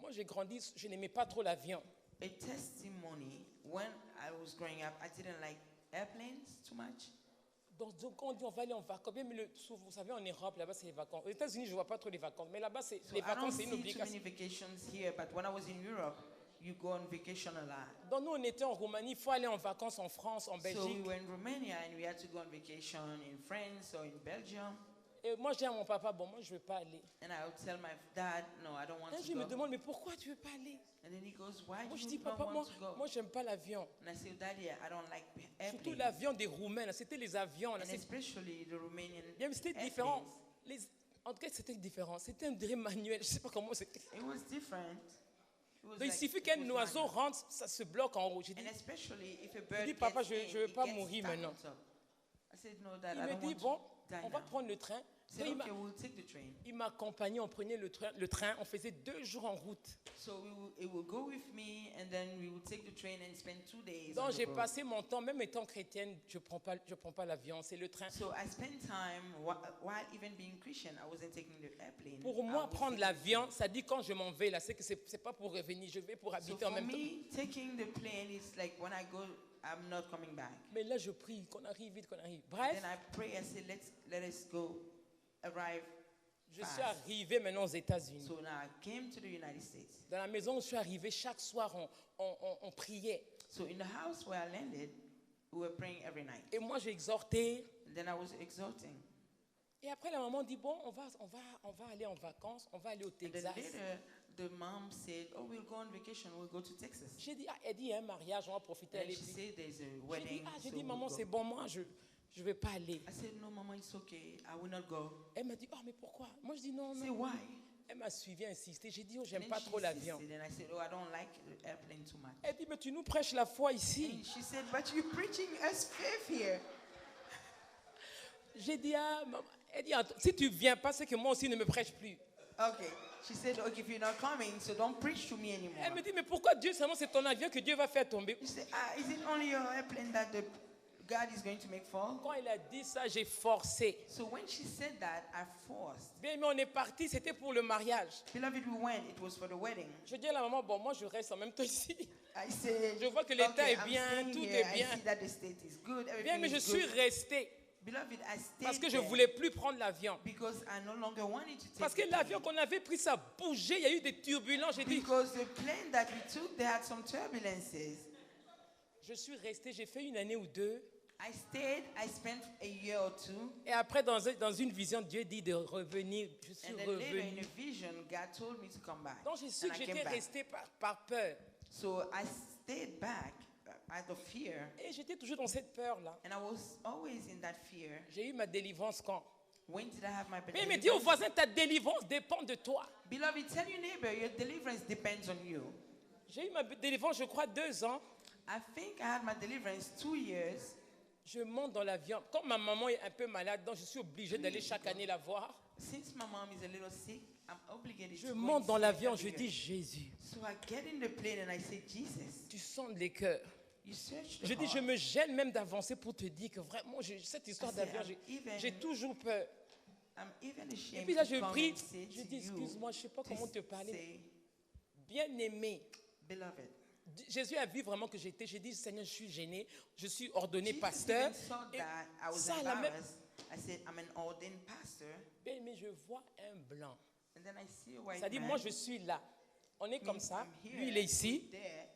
moi j'ai grandi, je n'aimais pas trop l'avion. A testimony, when I was growing up, I didn't like airplanes too much. Donc quand on dit on va aller en vacances, bien, mais vous savez en Europe, là-bas c'est les vacances. Aux États-Unis, je ne vois pas trop les vacances, mais là-bas, So les I don't vacances, c'est see une too obligation. many vacations here, but when I was in Europe, you go on vacation a lot. Donc nous, on était en Roumanie, il faut aller en vacances en France, en So Belgique. we were in Romania and we had to go on vacation in France or in Belgium. Et moi, je dis à mon papa, bon, moi, je ne veux pas aller. And I would tell my dad, no, I don't want Un to jour, il me go. demande, mais pourquoi tu ne veux pas aller? And then he goes, why Moi, do je you dis, not papa, want to go? moi, j'aime pas l'avion. And I say, Daddy, I don't like Surtout airplanes. l'avion des Roumains, là, c'était les avions. Là, And especially the Romanian bien, mais c'était airplanes. différent. En tout cas, c'était différent. C'était un dream manuel. Je ne sais pas comment c'était. It was different. It was Donc, il like- suffit it qu'un was oiseau manual. rentre, ça se bloque en haut. J'ai dit, And especially if a j'ai bird dit, papa, gets je ne veux in, pas it gets mourir stuck maintenant. on top. I said, no, Dad, Il I me don't dit, want bon, to die on va now. prendre le train. I said, Donc, okay, we'll take the train. il m'a accompagné, on prenait le train, on faisait 2 jours en route. So it will go with me, and then we will take the train and spend 2 days. Donc on the j'ai road. passé mon temps, même étant chrétienne, je prends pas l'avion, c'est le train. So I spent time while even being Christian, I wasn't taking the airplane. Pour I moi, was prendre taking l'avion, ça dit quand je m'en vais là, c'est que c'est pas pour revenir, je vais pour So habiter en for même temps. me, taking the plane is like when I go, I'm not coming back. Mais là, je prie qu'on arrive vite, qu'on arrive. Bref, Then I pray, I say, let us go, arrive je fast. suis arrivé maintenant aux États-Unis. So now I came to the United States. Dans la maison où je suis arrivé, chaque soir, on priait. So in the house where I landed, we were praying every night. Et moi, j'ai exhorté. And then I was exhorting. Et après, la maman dit, bon, on va aller en vacances, on va aller au And then Texas. later, the mom said, oh, we'll go on vacation, we'll go to Texas. J'ai dit, elle dit, il y a un mariage, on va profiter. And Elle est she venue. said there's a J'ai dit, wedding. j'ai so dit, we'll maman, go. c'est bon, moi, je vais pas aller. I said, no, Mama, it's okay. I will not go. Elle m'a dit, oh, mais pourquoi? Moi, je dis, non, I said, non. why? Elle m'a suivi, insisté. J'ai dit, oh, And j'aime then pas she trop l'avion. insisted, and I said, oh, I don't like the airplane too much. Elle dit, mais tu nous prêches la foi ici. And she said, but you're preaching us faith here. J'ai dit, ah, maman. Elle dit, attends, si tu viens pas, c'est que moi aussi ne me prêche plus. Okay. She said, okay, if you're not coming, so don't preach to me anymore. Elle me dit, mais pourquoi Dieu, seulement c'est ton avion que Dieu va faire tomber? You say, is it only your airplane that the God is going to make fall? Quand elle a dit ça, j'ai forcé. So when she said that, I forced. Bien, mais on est parti, c'était pour le mariage. Beloved, we went. It was for the wedding. Je dis à la maman, bon, moi je reste en même temps ici. I said, Je vois que l'état okay, est I'm bien, staying tout here. est bien. I see that the state is good. Bien, Everything mais je is suis good. restée Beloved, I stayed parce que je there voulais plus prendre l'avion. because I no longer wanted to take Parce que the l'avion plane. qu'on avait pris, ça bougeait, il y a eu des turbulences. J'ai dit, Because the plane that we took, they had some turbulences. je suis restée, j'ai fait 1 année ou 2. I stayed. I spent a year or 2. Et après, dans une vision, Dieu dit de revenir. Je suis And then later in revenue. a vision, God told me to come back. Donc j'ai su And que I j'étais came back. restée par peur. So I stayed back out of fear. Et j'étais toujours dans cette peur-là. And I was always in that fear. J'ai eu ma délivrance quand? When did I have my Mais il me dit au deliverance? voisin, ta délivrance dépend de toi. Beloved, tell your neighbor, your deliverance depends on you. J'ai eu ma délivrance, je crois, 2 ans. I think I had my deliverance 2 years. Je monte dans l'avion. Comme ma maman est un peu malade, donc je suis obligée d'aller chaque année la voir. Since my mom is a little sick, I'm obligated Je to go monte and dans see her l'avion, every je year. dis Jésus. So I get in the plane and I say, Jesus, Tu sondes les cœurs. you search the Je dis, je heart. me gêne même d'avancer pour te dire que vraiment, cette histoire I say, d'avion, I'm j'ai even- toujours peur. I'm even Et ashamed puis là, to je come prie, and say je to dis, you, excuse-moi, je ne sais pas to comment te parler. say, Bien-aimé, beloved. Jésus a vu vraiment que j'étais. J'ai dit, Seigneur, je suis gêné, je suis ordonné Jesus pasteur. even saw Et that I was ça, la même- embarrassed. I said, I'm an ordained pastor. Bien, mais je vois un blanc. And then I see a white Ça dit, man. moi, je suis là. On est comme means ça. I'm here, Lui, il est ici. there.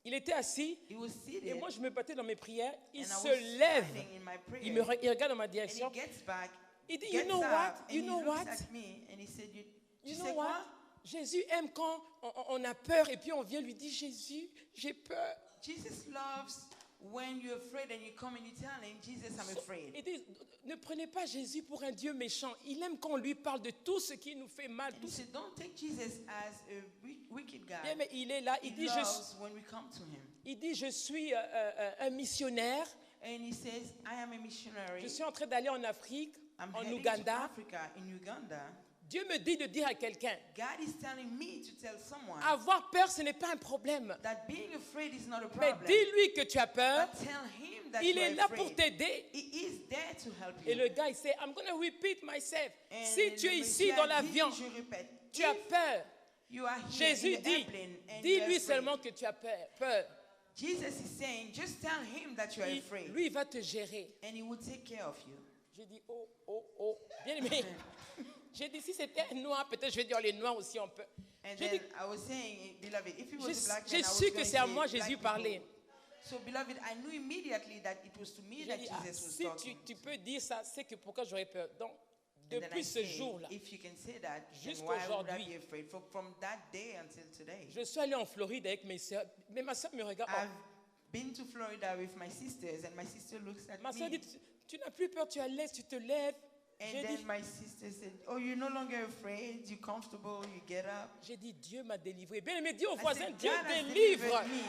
Il était assis. He was seated. Et moi, je me battais dans mes prières. Il and I se was lève. standing in my prayer. Il regarde dans ma And direction. he gets back. Il dit, gets you know up, what? and You he know looks what? at me and he said, You tu know sais what? quoi? Jésus aime quand on a peur et puis on vient lui dire, Jésus, j'ai peur. Jesus loves when you're afraid and you come and you tell him, Jesus, I'm afraid. Il dit, ne prenez pas Jésus pour un Dieu méchant. Il aime quand on lui parle de tout ce qui nous fait mal. And Tout he ce... said, don't take Jesus as a wicked guy. Bien, mais il est là. He loves when we come to him. Il dit, je suis un missionnaire. And he says, I am a missionary. Je suis en train d'aller en Afrique, I'm en heading to Ouganda. Africa, in Uganda. Dieu me dit de dire à quelqu'un, God is telling me to tell someone avoir peur, ce n'est pas un problème. that being afraid is not a Mais problem. dis-lui que tu as peur. But tell him that Il you're est là pour afraid. t'aider. He is there to help Et you. le gars, il sait, I'm going to repeat myself. And Si tu es le ici monsieur dans a dit, l'avion, je répète, tu as if peur. you are here Jésus in the dit, airplane and you're dis-lui afraid, seulement que tu as peur. Jesus is saying, just tell him that you are afraid, Lui, il va te gérer. and he will take care of you. J'ai dit, oh. Bien aimé. J'ai dit, si c'était un noir, peut-être je vais dire les noirs aussi, on peut. And J'ai then dit, I was saying, beloved, if he was a black man, j'ai I was su que going c'est to à say moi black Jésus people. parlait. So, beloved, I knew immediately that it was to me J'ai that dit, Jesus was si talking. tu peux dire ça, c'est que pourquoi j'aurais peur. Donc, And then I depuis ce say, jour-là, if you can say that, then Jusqu'à why would I aujourd'hui. be afraid? From that day until today, je suis allé en Floride avec mes soeurs. Mais ma soeur me regarde. I've been to Florida with my sisters, and my sister looks at Ma soeur me. dit, tu n'as plus peur, tu es à l'aise, tu te lèves. And J'ai then dit- my sister said, "Oh, you're no longer afraid. You're comfortable. You get up." J'ai dit, Dieu m'a délivré. Bien aimé, dis au I voisin, said, Dieu "God has délivre. delivered me."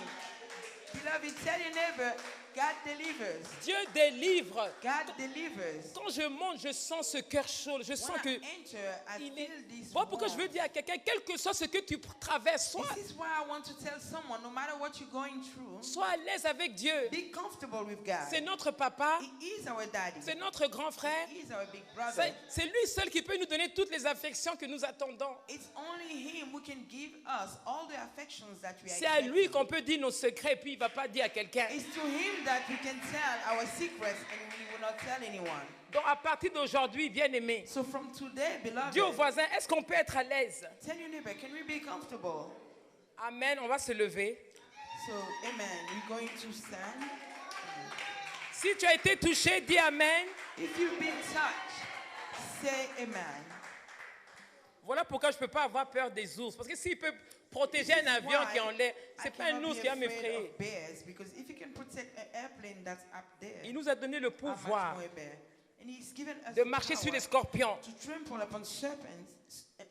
Beloved, tell your neighbor, God delivers. Dieu délivre. God delivers. Quand je monte, je sens ce cœur chaud. Je sens When que I enter, I il est... feel this Voilà pourquoi je veux warmth. dire à quelqu'un, quel que soit ce que tu traverses, This is why I want to tell someone, no matter what you're going through, sois à l'aise avec Dieu. be comfortable with God. C'est notre papa, He is our daddy. c'est notre grand frère. He is our big brother. C'est lui seul qui peut nous donner toutes les affections que nous attendons. It's only him who can give us all the affections that we are C'est à lui expecting. qu'on peut dire nos secrets et puis il ne va pas dire à quelqu'un. It's to him that we can tell our secrets and we will not tell anyone. Donc à partir d'aujourd'hui, bien aimé, So from today, beloved, dis au voisin, est-ce qu'on peut être à l'aise? tell your neighbor, can we be comfortable? Amen, on va se lever. So, amen. We're going to stand. Si tu as été touché, dis Amen. If you've been touched, say amen. Voilà pourquoi je ne peux pas avoir peur des ours. Parce que s'il peut protéger un avion qui est en l'air, ce n'est pas un ours qui va m'effrayer. Because if you can protect an airplane that's up there, Il nous a donné le how much pouvoir more a bear? And he's given us de the marcher sur power les scorpions to trample upon serpents,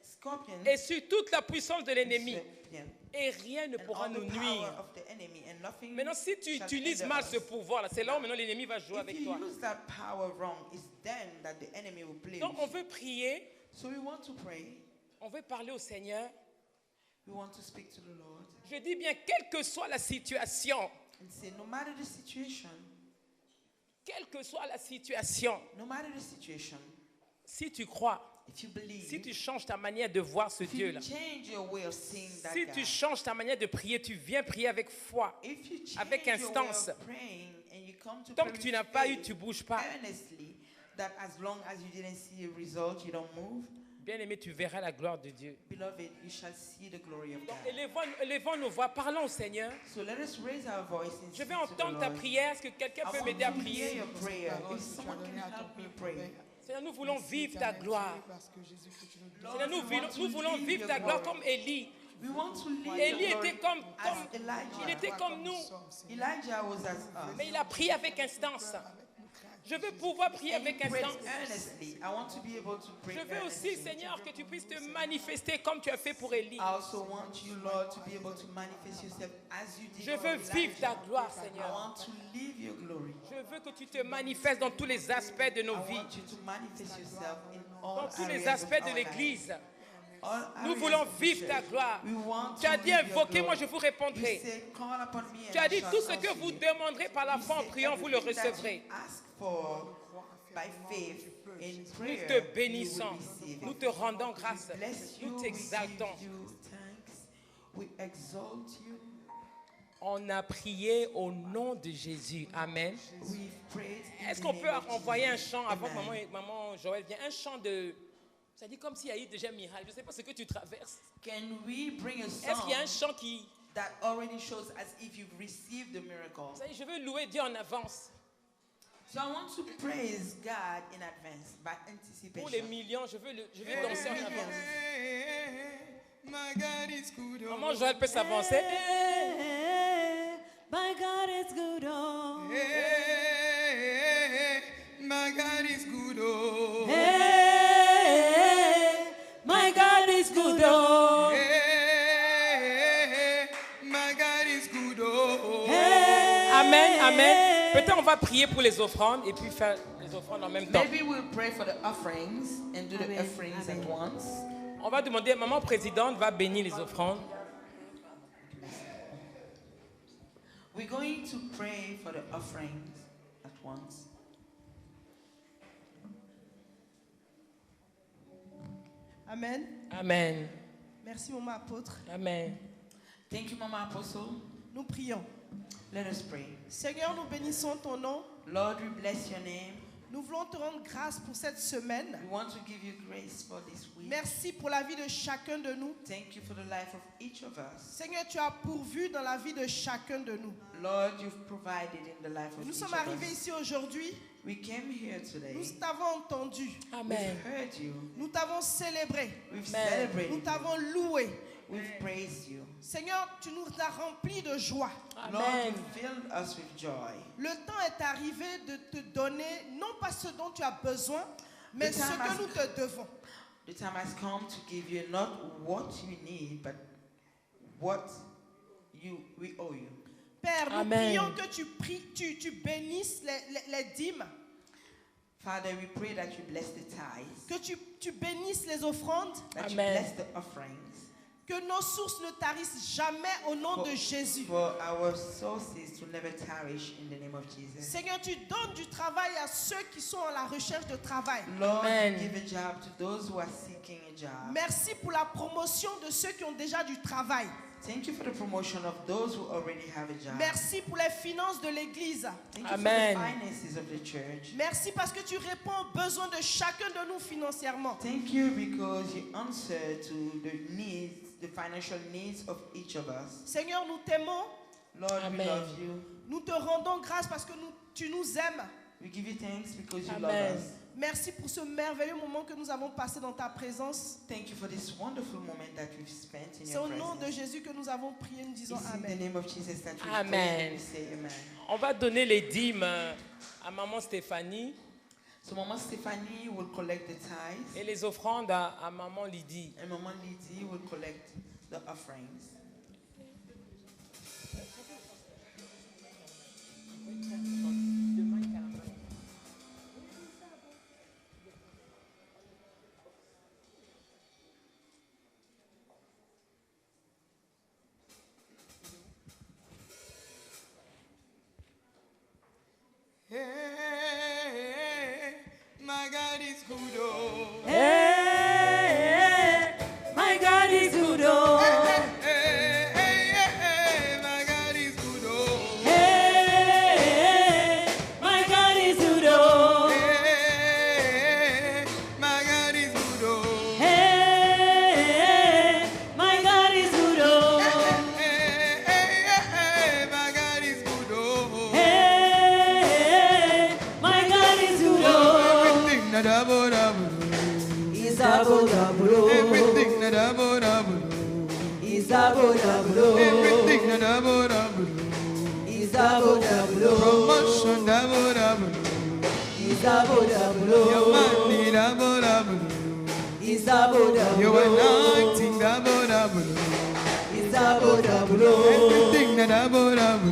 scorpions, et sur toute la puissance de l'ennemi. scorpions, Et rien ne and pourra all nous the power nuire. of the enemy, and nothing Maintenant, si tu shall utilises hinder mal us. ce pouvoir-là, c'est là où maintenant l'ennemi va jouer If avec you toi. use that power wrong, it's then that the enemy will play Donc, with on you. veut prier, So we want to pray. on veut parler au Seigneur. We want to speak to the Lord Je dis bien, quelle que soit la situation, and say, no matter the situation, quelle que soit la situation, no matter the situation, si tu crois, if you believe, si tu changes ta manière de voir ce if you Dieu-là, change your way of seeing that si God, tu changes ta manière de prier, tu viens prier avec foi. if you change avec your way instance, of praying and you come to tant pray que tu with n'as pas eu, faith, tu ne bouges pas. earnestly, that as long as you didn't see a result, you don't move. Bien-aimé, tu verras la gloire de Dieu. Beloved, you shall see the glory of God. Élevons nos voix, parlons au Seigneur. So let us raise our voice and Je speak vais to the entendre ta Lord. prière. Est-ce que quelqu'un I peut want m'aider à to hear prier? your prayer. If someone can help me pray. Seigneur, nous voulons vivre ta gloire. Lord, Seigneur, we want to nous voulons live vivre your ta gloire glory. comme Élie. We want to live Élie your glory était comme as il Elijah. était comme nous, Elijah was as us. mais il a prié avec instance. Je veux pouvoir prier And he avec prayed instance. earnestly. I want to be able to pray Je veux aussi, earnestly. Seigneur, que tu puisses te manifester comme tu as fait pour Élie. I also want you, Lord, to be able to manifest yourself as you did Je for veux vivre ta Elijah. gloire, I Seigneur. want to live your glory. Je veux que tu te manifestes dans tous les aspects de nos I vies, want you to manifest yourself in all dans tous les areas aspects of de our l'Église. lives. All Nous areas voulons of the vivre ta church. gloire. We want Tu as to dit live your invoquez-moi, glory. je vous You répondrai. say, call upon me and Tu as I dit shall tout ce answer que vous you. demanderez par la You foi en say, priant, vous le everything that recevrez. you ask for by faith in Nous prayer, te you will bénissons, receive nous it. te rendons grâce, We bless you, nous we t'exaltons. give you thanks, we exalt you. On a prié au nom de Jésus. Amen. We've prayed in Est-ce the qu'on name peut of envoyer un Jesus. chant avant que Amen. maman Joël vienne? Un chant de... Ça dit comme s'il y a eu déjà un miracle. Je ne sais pas ce que tu traverses. Can we bring a Est-ce qu'il y a un song chant qui... that already shows as if you've received the miracle? Ça dit, je veux louer Dieu en avance. So I want to praise God in advance by Pour les anticipation. millions, je veux danser en avance. My God is good. Oh. Maman Joël peut s'avancer. My God is good, oh. Hey, my God is good. Oh. Hey, my God is good, oh. Hey, my God is good. Oh. Amen, amen. Peut-être on va prier pour les offrandes et puis faire les offrandes en même temps. Maybe we'll pray for the offerings and do the Amen. offerings Amen. at once. On va demander, maman présidente va bénir les offrandes. We're going to pray for the offerings at once. Amen. Amen, Merci, maman apôtre. amen. Thank you, Mama Apostle. Nous prions. Let us pray. Seigneur, nous bénissons ton nom. Lord, we bless your name. Nous voulons te rendre grâce pour cette semaine. We want to give you grace for this week. Merci pour la vie de chacun de nous. Thank you for the life of each of us. Seigneur, tu as pourvu dans la vie de chacun de nous. Lord, you've provided in the life of Nous each sommes of arrivés us. ici aujourd'hui. We came here today. Nous t'avons entendu. Amen. We've heard you. Nous t'avons célébré. We've Amen. celebrated Nous you. t'avons loué. We've praised you. Seigneur, tu nous as remplis de joie. Lord, Amen. you filled us with joy. Le temps est arrivé de te donner non pas ce dont tu as besoin, mais The ce time que has- nous te devons. The time has come to give you not what you need, but what we owe you. Père, nous Amen. prions que tu bénisses les dîmes, Father, we pray that you bless the tithes, que tu bénisses les offrandes, that Amen. you bless the offerings, que nos sources ne tarissent jamais au nom de Jésus. for our sources to never perish in the name of Jesus. Seigneur, tu donnes du travail à ceux qui sont à la recherche de travail. Lord, Amen. you give a job to those who are seeking a job. Merci pour la promotion de ceux qui ont déjà du travail. Thank you for the promotion of those who already have a job. Merci pour les finances de l'Église. Thank you Amen. for the finances of the church. Merci parce que tu réponds aux besoins de chacun de nous financièrement. Thank you because you answer to the needs, the financial needs of each of us. Seigneur, nous t'aimons. Lord, we Amen. love you. Nous te rendons grâce parce que tu nous aimes. We give you thanks because you Amen. love us. Merci pour ce merveilleux moment que nous avons passé dans ta présence. Thank you for this wonderful moment that we've spent in C'est your au nom de presence. Jésus que nous avons prié, nous disons It's in the Amen. name of Jesus that we Amen. pray and we say amen. On va donner les dîmes à maman Stéphanie So Mama Stephanie will collect the tithes et les offrandes à maman Lydie. and Mama Lydie will collect the offerings. Hey, my God is good. Oh. Hey, my God is good. Oh. Hey, hey, hey, hey, my God is good. Oh. Hey, my God is good. Oh. Hey, my God is good. Oh. Hey, my God is good. Oh. Hey, hey, hey, my God is good. Oh. Hey, my God is good. Oh. Everything that I would have. Is abominable. Everything that I would have. Is abominable. Everything that I would have. Is abominable. Promotion that would have. Is Your abominable. money that would have. Is abominable. Your anointing that would have. Is abominable. Everything that I would have.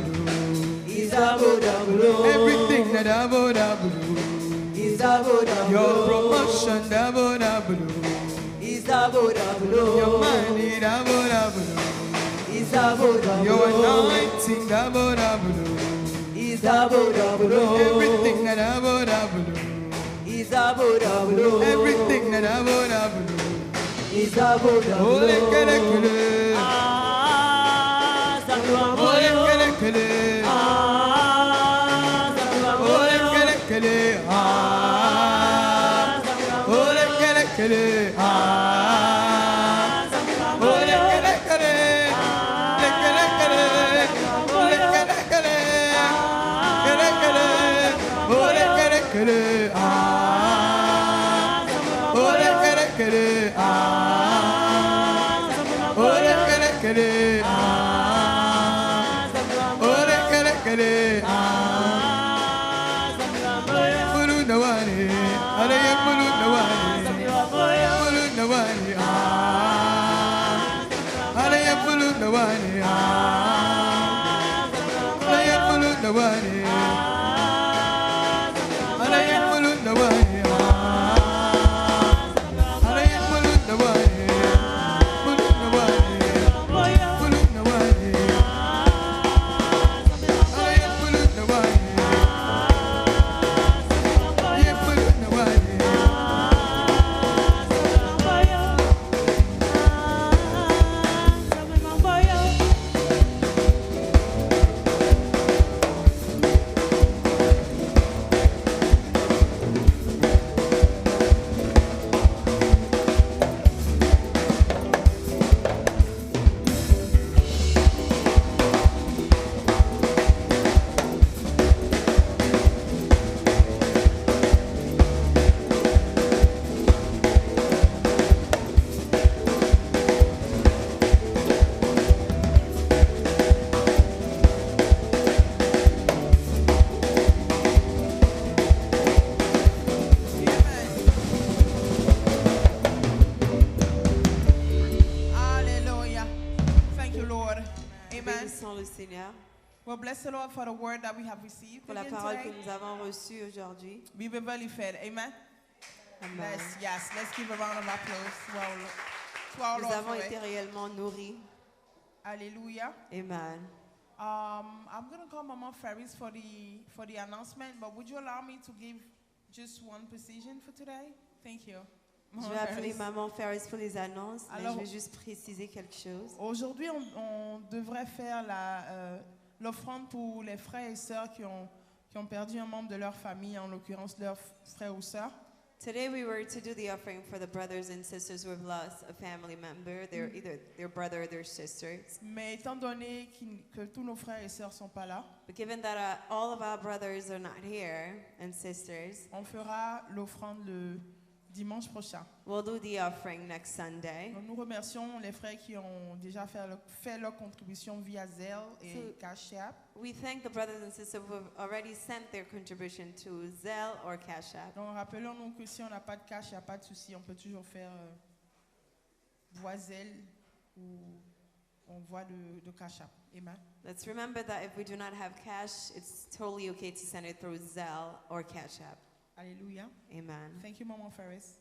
Is abominable. Everything that I would have. Is abominable. Your promotion that would have. Is Your abominable. money that would have. Is abominable. Your anointing that would have. Is abominable. Everything that I would have. Is abominable. Everything that I would have. Is Ole abominable. kele kele. Ah, ça doit Ole mourir. kele kele. Ah, ça doit Ole mourir. kele kele. Ah. Ça doit Ole mourir. kele kele. Ah. Ça doit Ole mourir. kele kele. Le kele kele. Le kele kele. Kele kele. Ole kele kele. Ah. Ole kele kele. Ah. Ole kele kele. Ah. Ole kele kele. Ah. Mulu nawani. Ale ye mulu nawani. Mulu nawani. Ah. Ale ye mulu nawani. Ah. Ale ye mulu nawani. Ale ye mulu nawani. Ah. Ale ye mulu nawani. Mulu nawani. Mulu nawani. Ale ye mulu nawani. Ye mulu nawani. Fire. Seigneur Well, bless the Lord for the word that we have received pour la again parole que today. nous avons reçue aujourd'hui. We've been really fed. Amen. Amen. Let's give a round of applause to our Nous Lord avons for été it. réellement nourris. Hallelujah. Amen. I'm gonna call Mama Ferris for the announcement, but would you allow me to give just one precision for today? Thank you. Je Mama vais appeler Ferris. Maman Ferris pour les annonces, mais Alors- je vais juste préciser quelque chose. Aujourd'hui, on devrait faire l'offrande pour les frères et sœurs qui ont perdu un membre de leur famille, en l'occurrence leurs frères ou sœurs. Today we were to do the offering for the brothers and sisters who have lost a family member, either their brother or their sisters. Mais étant donné que tous nos frères et sœurs ne sont pas là, But given that all of our brothers are not here and sisters, on fera l'offrande le dimanche prochain. we'll do the offering next Sunday. Donc, nous remercions les frères qui ont déjà fait leur contribution via Zelle et So- Cash App. We thank the brothers and sisters who have already sent their contribution to Zelle or Cash App. Donc rappelons-nous que si on n'a pas de cash, il n'y a pas de souci, on peut toujours faire voie Zelle ou on voit de Cash App. Amen. Let's remember that if we do not have cash, it's totally okay to send it through Zelle or Cash App. Alléluia. Amen. Thank you, Maman Ferris.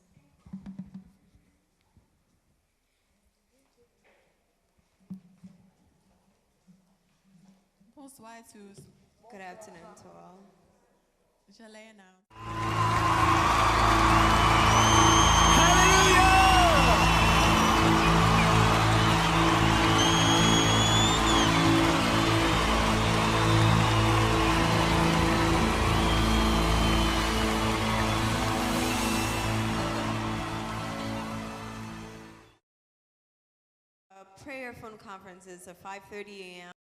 Bonsoir à tous. Good afternoon to all. J'allais announce. Prayer phone conferences at 5:30 a.m.